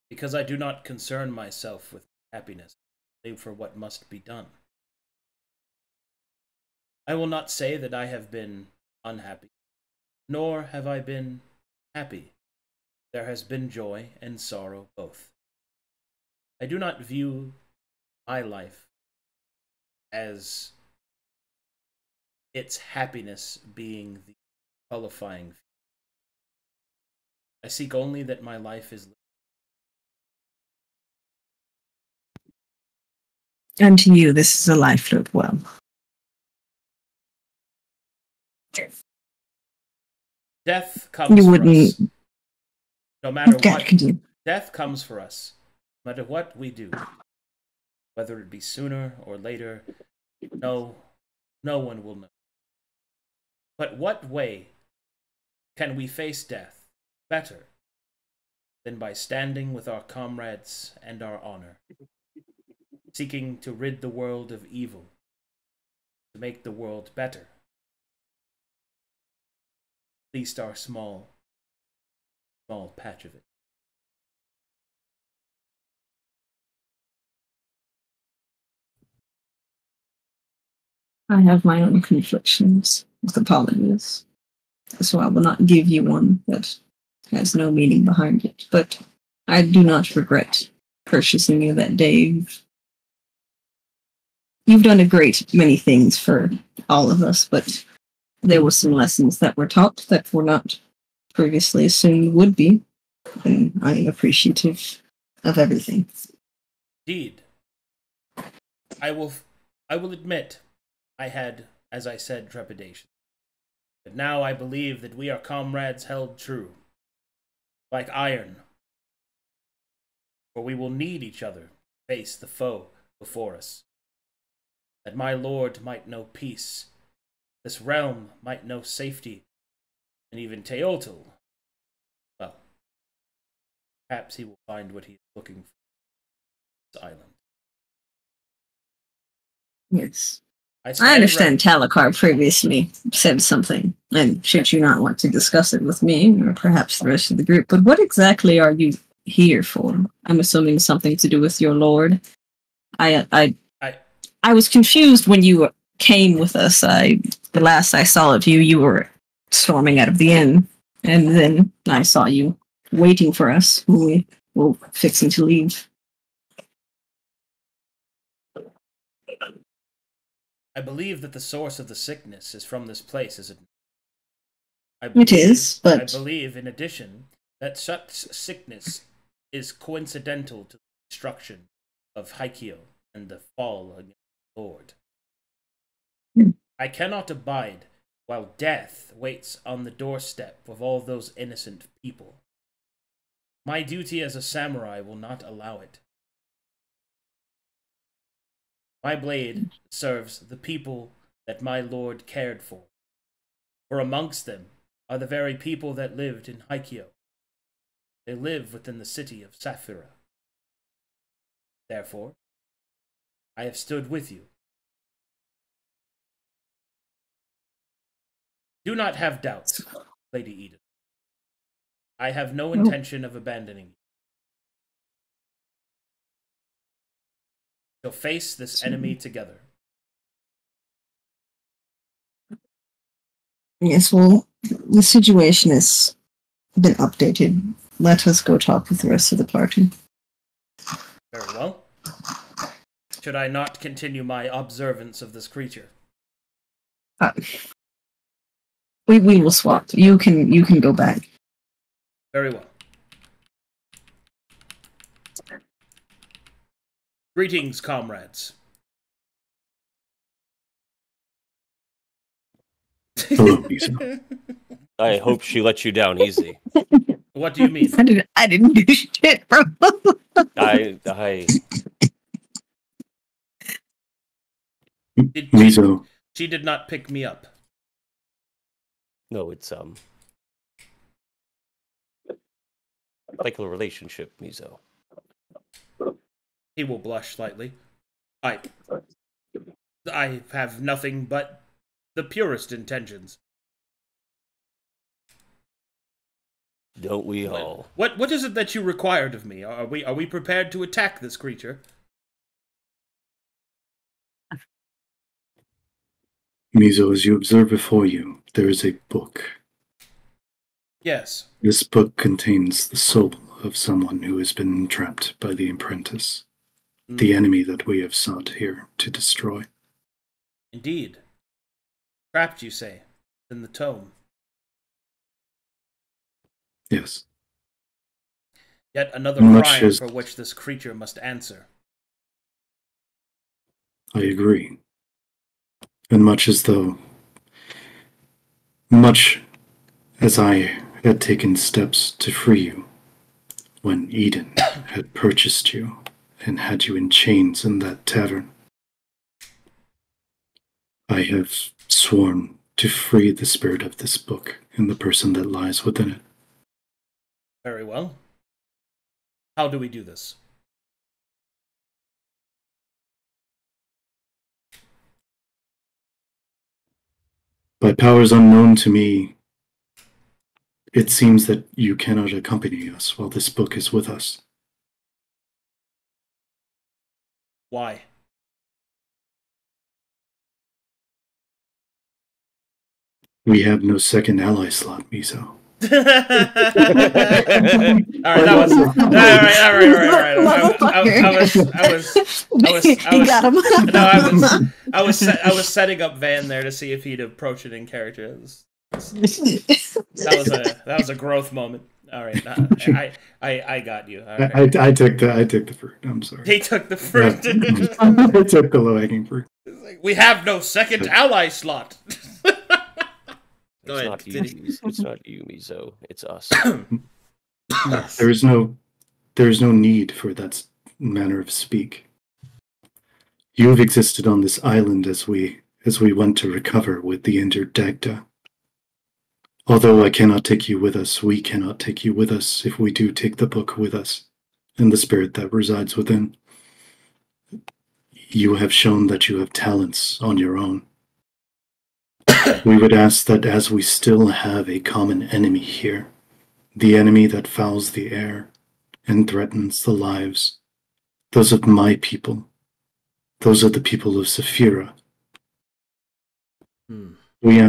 Because I do not concern myself with happiness, save for what must be done. I will not say that I have been unhappy, nor have I been happy. There has been joy and sorrow both. I do not view my life as its happiness being the qualifying. I seek only that my life is lived. And to you, this is a life lived well. Death comes You for wouldn't. us. No matter Okay, what, continue. death comes for us. No matter what we do, whether it be sooner or later, no one will know. But what way can we face death better than by standing with our comrades and our honor, seeking to rid the world of evil, to make the world better? At least our small patch of it. I have my own conflictions with apologies, so I will not give you one that has no meaning behind it. But I do not regret purchasing you that day. You've done a great many things for all of us, but there were some lessons that were taught that were not previously assumed would be, and I am appreciative of everything. Indeed. I will admit I had, as I said, trepidation. But now I believe that we are comrades held true, like iron. For we will need each other to face the foe before us. That my lord might know peace, this realm might know safety, and even Teotl, well, perhaps he will find what he is looking for on this island. Yes. I understand Talakar previously said something, and should you not want to discuss it with me, or perhaps the rest of the group, but what exactly are you here for? I'm assuming something to do with your lord. I was confused when you came with us. The last I saw of you, you were storming out of the inn, And then I saw you waiting for us when we were fixing to leave. I believe that the source of the sickness is from this place, is it? It is, but... I believe, in addition, that such sickness is coincidental to the destruction of Haikyo and the fall against the Lord. I cannot abide while death waits on the doorstep of all those innocent people. My duty as a samurai will not allow it. My blade serves the people that my lord cared for amongst them are the very people that lived in Haikyo. They live within the city of Saphira. Therefore, I have stood with you. Do not have doubts, Lady Eden. I have no intention of abandoning you. We'll face this enemy together. Yes, well, the situation has been updated. Let us go talk with the rest of the party. Very well. Should I not continue my observance of this creature? We will swap. You can go back. Very well. Greetings, comrades. Hello, Lisa. I hope she let you down easy. What do you mean? I didn't do shit, bro. Mizo. She did not pick me up. No, it's like a relationship, Mizo. He will blush slightly. I have nothing but the purest intentions. Don't we all? What is it that you required of me? Are we prepared to attack this creature? Mizo, as you observe before you, there is a book. Yes. This book contains the soul of someone who has been entrapped by the apprentice, the enemy that we have sought here to destroy. Indeed. Trapped, you say, in the tome. Yes. Yet another crime for which this creature must answer. I agree. And much as I had taken steps to free you, when Eden had purchased you and had you in chains in that tavern, I have sworn to free the spirit of this book and the person that lies within it. Very well. How do we do this? By powers unknown to me, it seems that you cannot accompany us while this book is with us. Why? We have no second ally slot, Mizo. All right, that was all right. He got him. No, I was setting up Van there to see if he'd approach it in character. That was a growth moment. All right, I got you. All right. I took the fruit. I'm sorry. He took the fruit. I took the low hanging fruit. We have no second ally slot. It's not you, Mizo. It's us. There is no need for that manner of speak. You have existed on this island as we went to recover with the injured Dagda. Although I cannot take you with us, we cannot take you with us if we do take the book with us and the spirit that resides within. You have shown that you have talents on your own. We would ask that as we still have a common enemy here, the enemy that fouls the air and threatens the lives, those of my people, those of the people of Saphira, we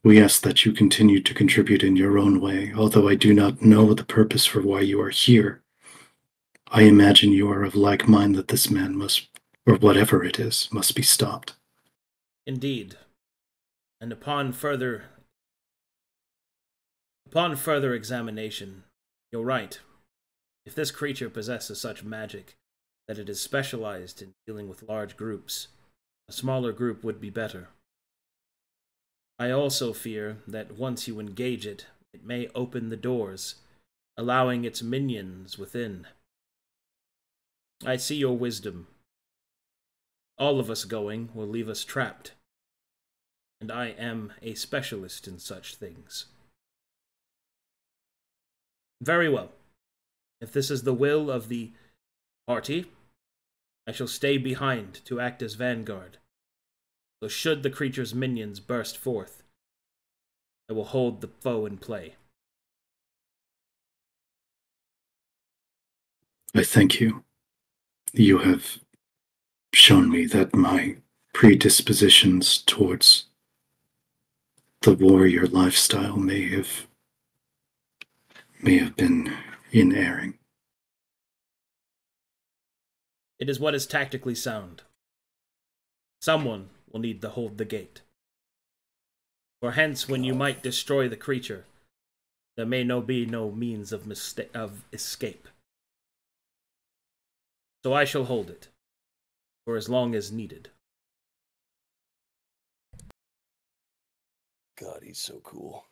We ask that you continue to contribute in your own way, although I do not know the purpose for why you are here. I imagine you are of like mind that this man must, or whatever it is, must be stopped. Indeed. And upon further examination, you're right. If this creature possesses such magic that it is specialized in dealing with large groups, a smaller group would be better. I also fear that once you engage it, it may open the doors, allowing its minions within. I see your wisdom. All of us going will leave us trapped, and I am a specialist in such things. Very well. If this is the will of the party, I shall stay behind to act as vanguard. So should the creature's minions burst forth, I will hold the foe in play. I thank you. You have shown me that my predispositions towards the warrior lifestyle may have been in erring. It is what is tactically sound. Someone will need to hold the gate. For hence, when you might destroy the creature, there may be no means of escape. So I shall hold it, for as long as needed. God, he's so cool.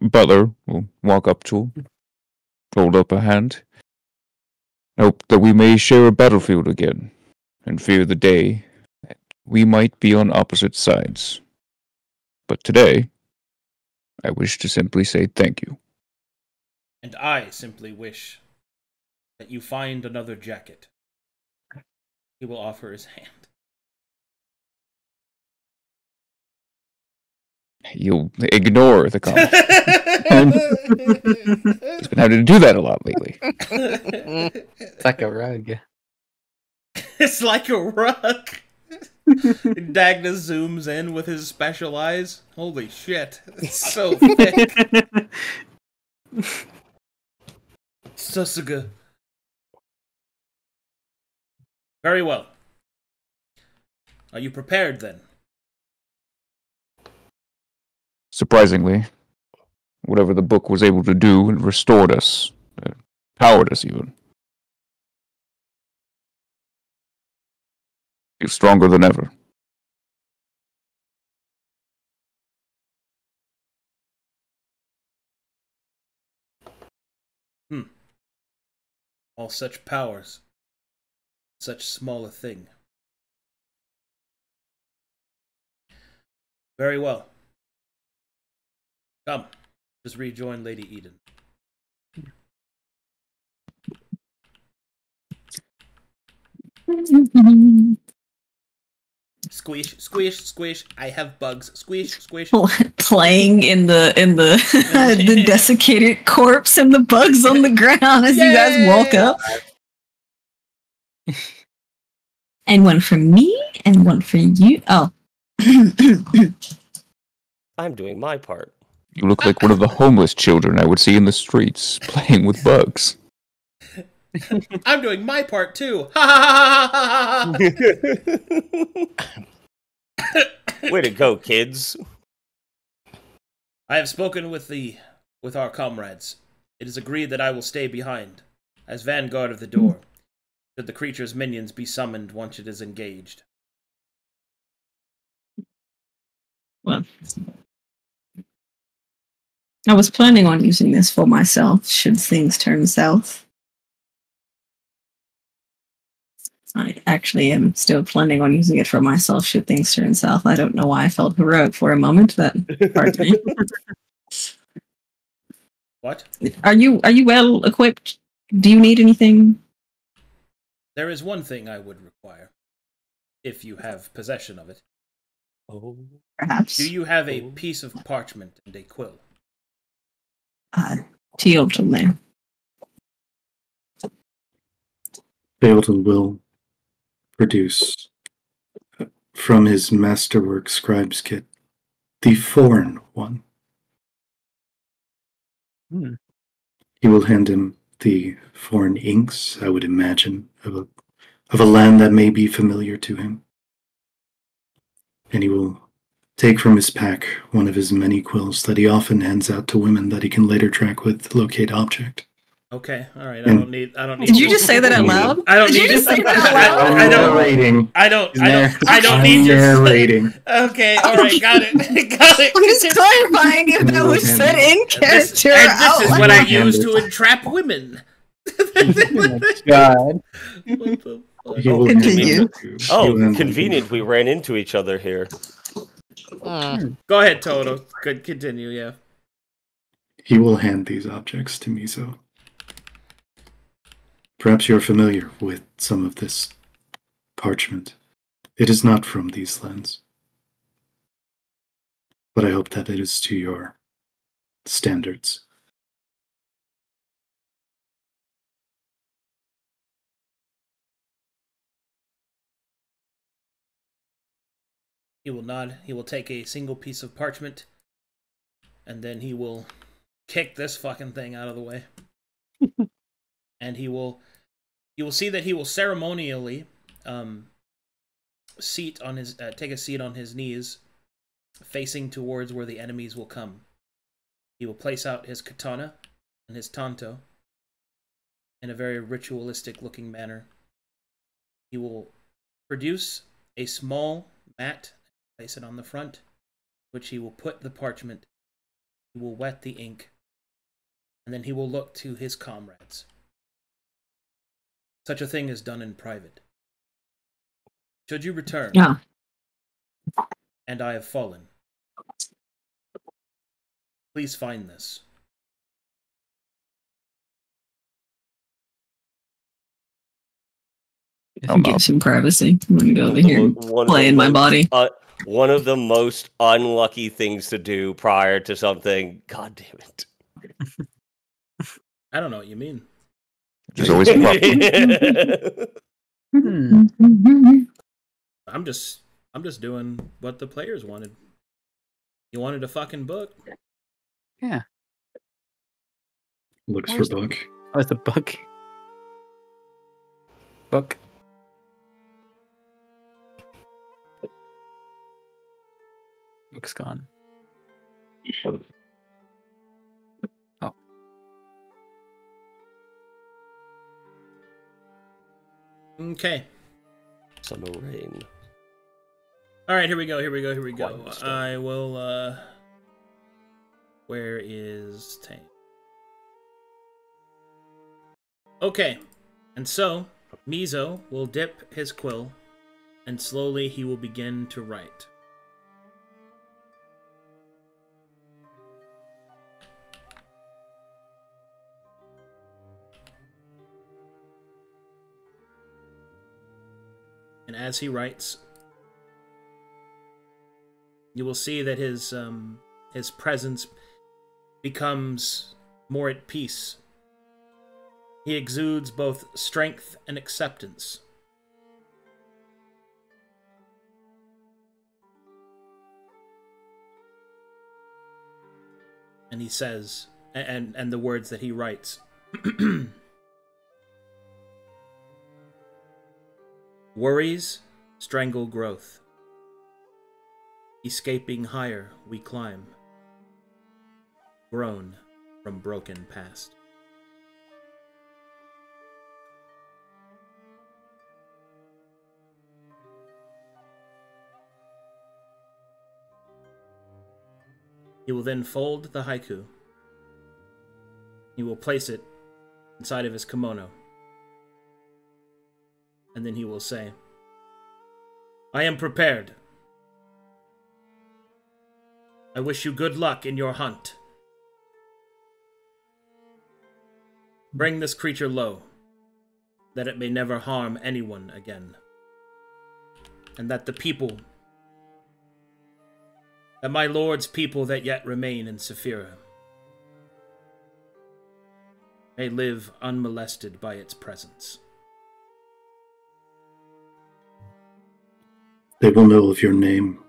Butler will walk up to him, hold up a hand. Hope that we may share a battlefield again, and fear the day that we might be on opposite sides. But today, I wish to simply say thank you. And I simply wish that you find another jacket. He will offer his hand. You'll ignore the comment. He's been having to do that a lot lately. It's like a rug. It's like a rug. Dagna zooms in with his special eyes. Holy shit. It's so thick. Susuga. Very well. Are you prepared then? Surprisingly, whatever the book was able to do, it restored us, powered us even. Feel stronger than ever. All such powers. Such small a thing. Very well. Come, just rejoin Lady Eden. Squish, squish, squish. I have bugs. Squish, squish. Playing in the the desiccated corpse and the bugs on the ground as you guys walk up. And one for me, and one for you. Oh. I'm doing my part. You look like one of the homeless children I would see in the streets, playing with bugs. I'm doing my part too. Ha ha ha ha ha. Way to go, kids. I have spoken with our comrades. It is agreed that I will stay behind, as vanguard of the door, should the creature's minions be summoned once it is engaged. Well, I was planning on using this for myself, should things turn south. I actually am still planning on using it for myself, should things turn south. I don't know why I felt heroic for a moment. That hurt me. What? Are you well equipped? Do you need anything? There is one thing I would require, if you have possession of it. Oh. Perhaps. Do you have a piece of parchment and a quill? Teotl there. Teotl will produce from his masterwork scribe's kit, the foreign one. Hmm. He will hand him the foreign inks, I would imagine, of a land that may be familiar to him. And he will take from his pack one of his many quills that he often hands out to women that he can later track with locate object. Okay, all right. I And- don't need. Did you just say that out loud? I don't Did need you just to- say that out loud? I'm I don't- narrating. I don't need your. narrating. Okay, all right, got it, got it. I'm just clarifying if that was said in This, character. and this is out what I loud. use to entrap women. God. What the fuck? He will Continue. hand him- he Oh, will hand him- convenient. We ran into each other here. Go ahead, Toto. Good, continue. Yeah. He will hand these objects to Mizo. Perhaps you're familiar with some of this parchment. It is not from these lands. But I hope that it is to your standards. He will nod. He will take a single piece of parchment, and then he will kick this fucking thing out of the way. And you will see that he will ceremonially take a seat on his knees, facing towards where the enemies will come. He will place out his katana and his tanto in a very ritualistic looking manner. He will produce a small mat, place it on the front, which he will put the parchment. He will wet the ink, and then he will look to his comrades. Such a thing is done in private. Should you return, Yeah. and I have fallen, please find this. Get some privacy. I'm gonna go over here and One of play the in my most- body. One of the most unlucky things to do prior to something. God damn it. I don't know what you mean. There's always a problem. I'm just doing what the players wanted. You wanted a fucking book? Yeah. Looks Where's for book. Oh, it's a book. Book. Book's gone. Oh. Okay. Summer rain. All right, here we go. Quiet storm. I will, where is Tang? Okay. And so, Mizo will dip his quill, and slowly he will begin to write. And as he writes, you will see that his presence becomes more at peace. He exudes both strength and acceptance. And he says, and the words that he writes. Worries strangle growth. Escaping higher, we climb. Grown from broken past. He will then fold the haiku. He will place it inside of his kimono. And then he will say, I am prepared. I wish you good luck in your hunt. Bring this creature low, that it may never harm anyone again. And that the people, that my lord's people that yet remain in Saphira, may live unmolested by its presence. They will know of your name,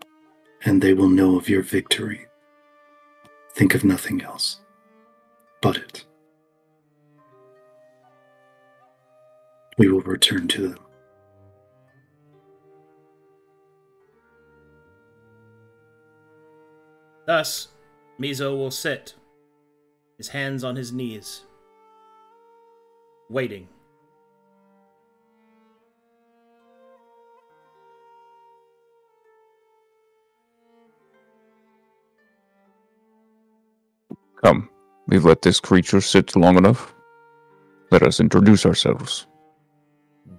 and they will know of your victory. Think of nothing else but it. We will return to them. Thus, Mizo will sit, his hands on his knees, waiting. Come, we've let this creature sit long enough. Let us introduce ourselves.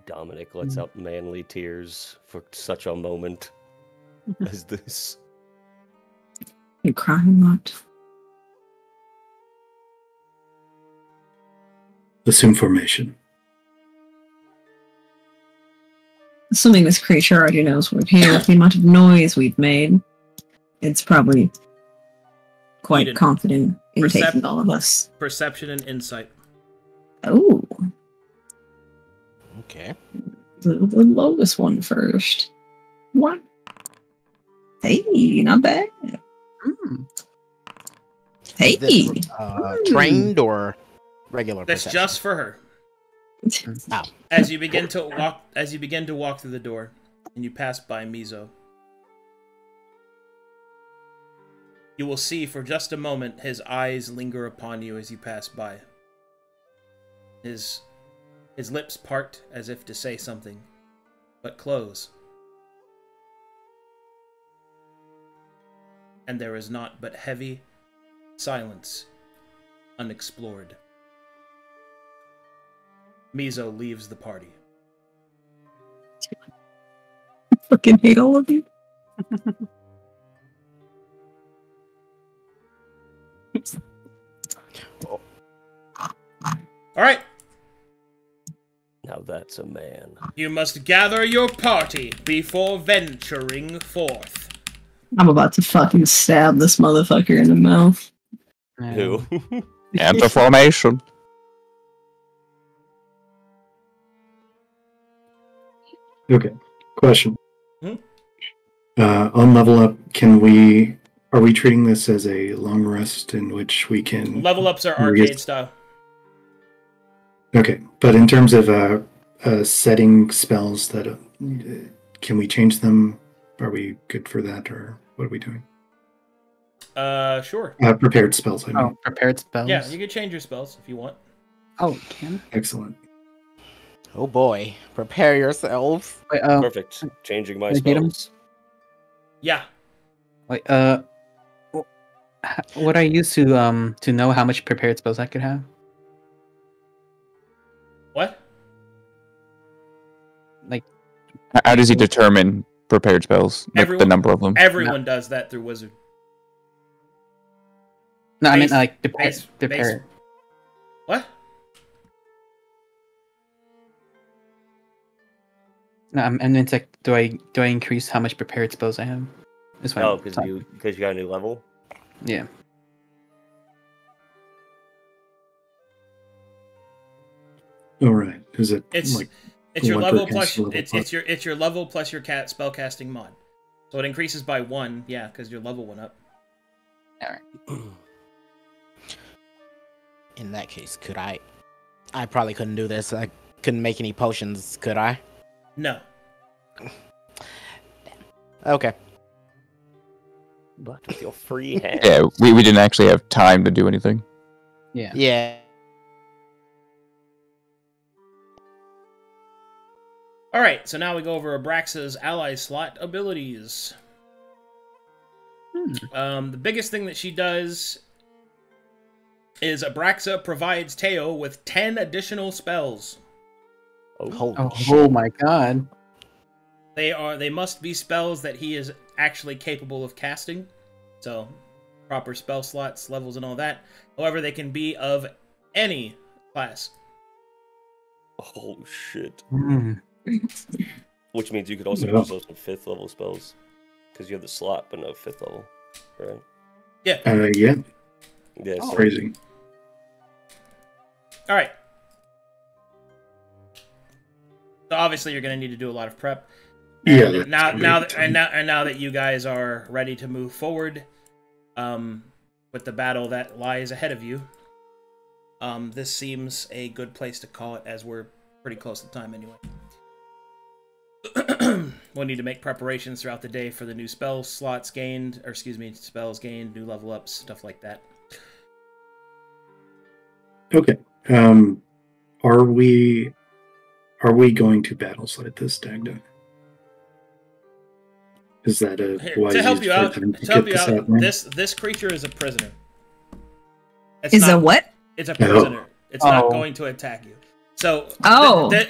Dominic lets out manly tears for such a moment as this. You crying much? Assume formation. Assuming this creature already knows we're here, with the amount of noise we've made, it's probably quite Eden. confident in taking all of us. Perception and insight. Oh, Okay. the lowest one first. What? Hey, not bad. Hey, Is this, trained or regular? That's perception? just for her. Oh. As you begin to walk through the door, and you pass by Mizo, you will see for just a moment his eyes linger upon you as you pass by. His lips part as if to say something, but close. And there is naught but heavy silence, unexplored. Mizo leaves the party. I fucking hate all of you. All right, Now that's a man. you must gather your party before venturing forth. I'm about to fucking stab this motherfucker in the mouth. Who? Enter formation. Okay. Question. Hmm? On level up, are we treating this as a long rest in which we can Level ups are arcade style. Okay, but in terms of setting spells, that can we change them? Are we good for that, or what are we doing? Sure. Prepared spells, I mean. Oh, prepared spells. Yeah, you can change your spells if you want. Oh, you can. Excellent. Oh boy, prepare yourselves. Wait, Perfect. Changing my Can I get 'em? spells. Yeah. wait, what I use to know how much prepared spells I could have? What? Like, How does he determine prepared spells? Like the number of them? Everyone does that through Wizard. no, I mean Base- like base- prepare. What? No, and it's like, do I increase how much prepared spells I have? That's what Oh, I'm because talking- you got a new level. Yeah. All right. Is it It's like your one level per plus caster level plus? it's your level plus your cat spell casting mod. So it increases by 1, yeah, because your level went up. In that case, could I probably couldn't do this. I couldn't make any potions, could I? No. Okay. But with your free hand. Yeah, we didn't actually have time to do anything. Yeah. Yeah. Alright, so now we go over Abraxa's ally slot abilities. The biggest thing that she does is Abraxa provides Teo with 10 additional spells. Holy Oh my god. They must be spells that he is actually capable of casting. So, proper spell slots, levels, and all that. However, they can be of any class. Oh shit. Mm. Which means you could also Yeah. use those in 5th level spells. Because you have the slot, but no 5th level. Right? Yeah. Yeah. Yeah, so Crazy. Alright. So obviously you're going to need to do a lot of prep. Yeah. And now that you guys are ready to move forward, with the battle that lies ahead of you, this seems a good place to call it, as we're pretty close to time anyway. We'll need to make preparations throughout the day for the new spell slots gained, or excuse me, spells gained, new level ups, stuff like that. Okay. Are we going to battle slide this, Dagda? Is that a wise to help use you for out? time To help you out, out now? this creature is a prisoner. It's Is not, a what? It's a prisoner. It's not going to attack you. So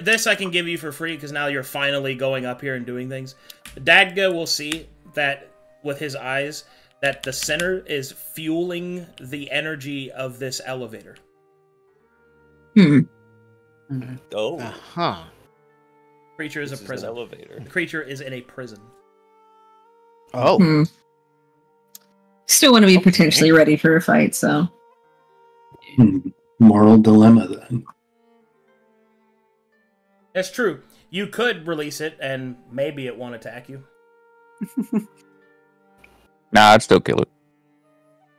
this I can give you for free because now you're finally going up here and doing things. Dagda will see that with his eyes that the center is fueling the energy of this elevator. Oh. Uh-huh. Creature is This a is prison. an elevator. The creature is in a prison. Oh. Still want to be potentially ready for a fight, so. Moral dilemma, then. That's true. You could release it and maybe it won't attack you. Nah, I'd still kill it.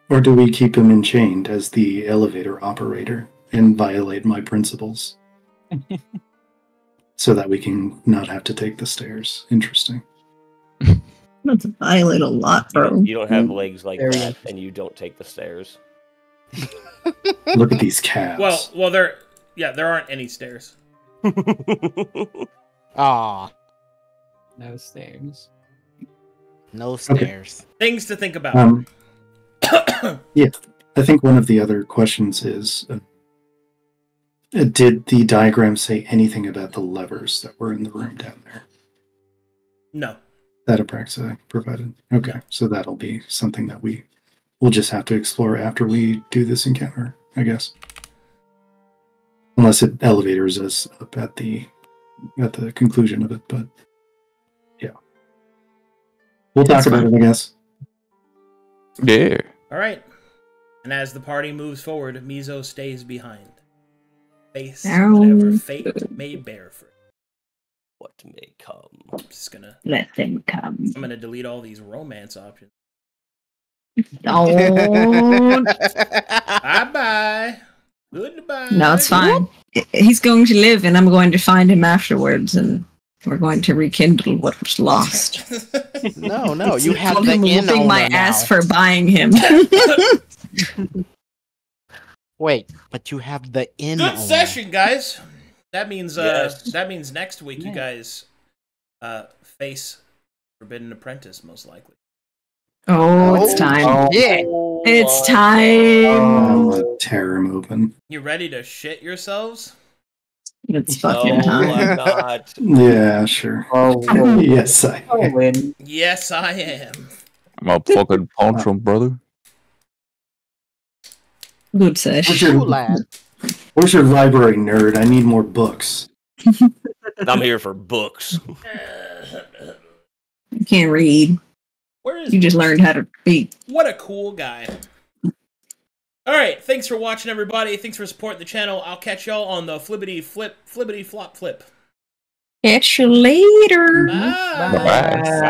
Or do we keep him enchained as the elevator operator and violate my principles? So that we can not have to take the stairs. Interesting. That's a violate a lot, bro. You don't have legs like Very that, and you don't take the stairs. Look at these calves. Well, there aren't any stairs. Aw. No stairs. No stairs. Things to think about. Yeah, I think one of the other questions is, did the diagram say anything about the levers that were in the room down there? No. That Abraxa provided. Okay, so that'll be something that we'll just have to explore after we do this encounter, I guess. Unless it elevators us up at the conclusion of it, but yeah. We'll talk about it, I guess. Yeah. Alright. And as the party moves forward, Mizo stays behind. Face whatever fate may bear for it. What may come. I'm just gonna Let them come. I'm gonna delete all these romance options. Don't. Bye-bye. Goodbye. No, it's fine. He's going to live, and I'm going to find him afterwards, and we're going to rekindle what was lost. No, you have Told the him inn whooping my owner ass now. for buying him. Wait, but you have the inn Good owner. session, guys. That means Yes. that means next week you guys face Forbidden Apprentice most likely. Oh, it's time. Yeah. It's time. I'm gonna tear him open. You ready to shit yourselves? It's No, fucking time. I'm not. Yeah, sure. Oh, Yes, I I'll win. Yes, I am. I'm a fucking punch him, brother. Good session. Ooh, lad. Where's your library, nerd? I need more books. I'm here for books. You can't read. Where is You just learned how to read. What a cool guy. Alright, thanks for watching, everybody. Thanks for supporting the channel. I'll catch y'all on the flippity flip. Catch you later. Bye. Bye-bye.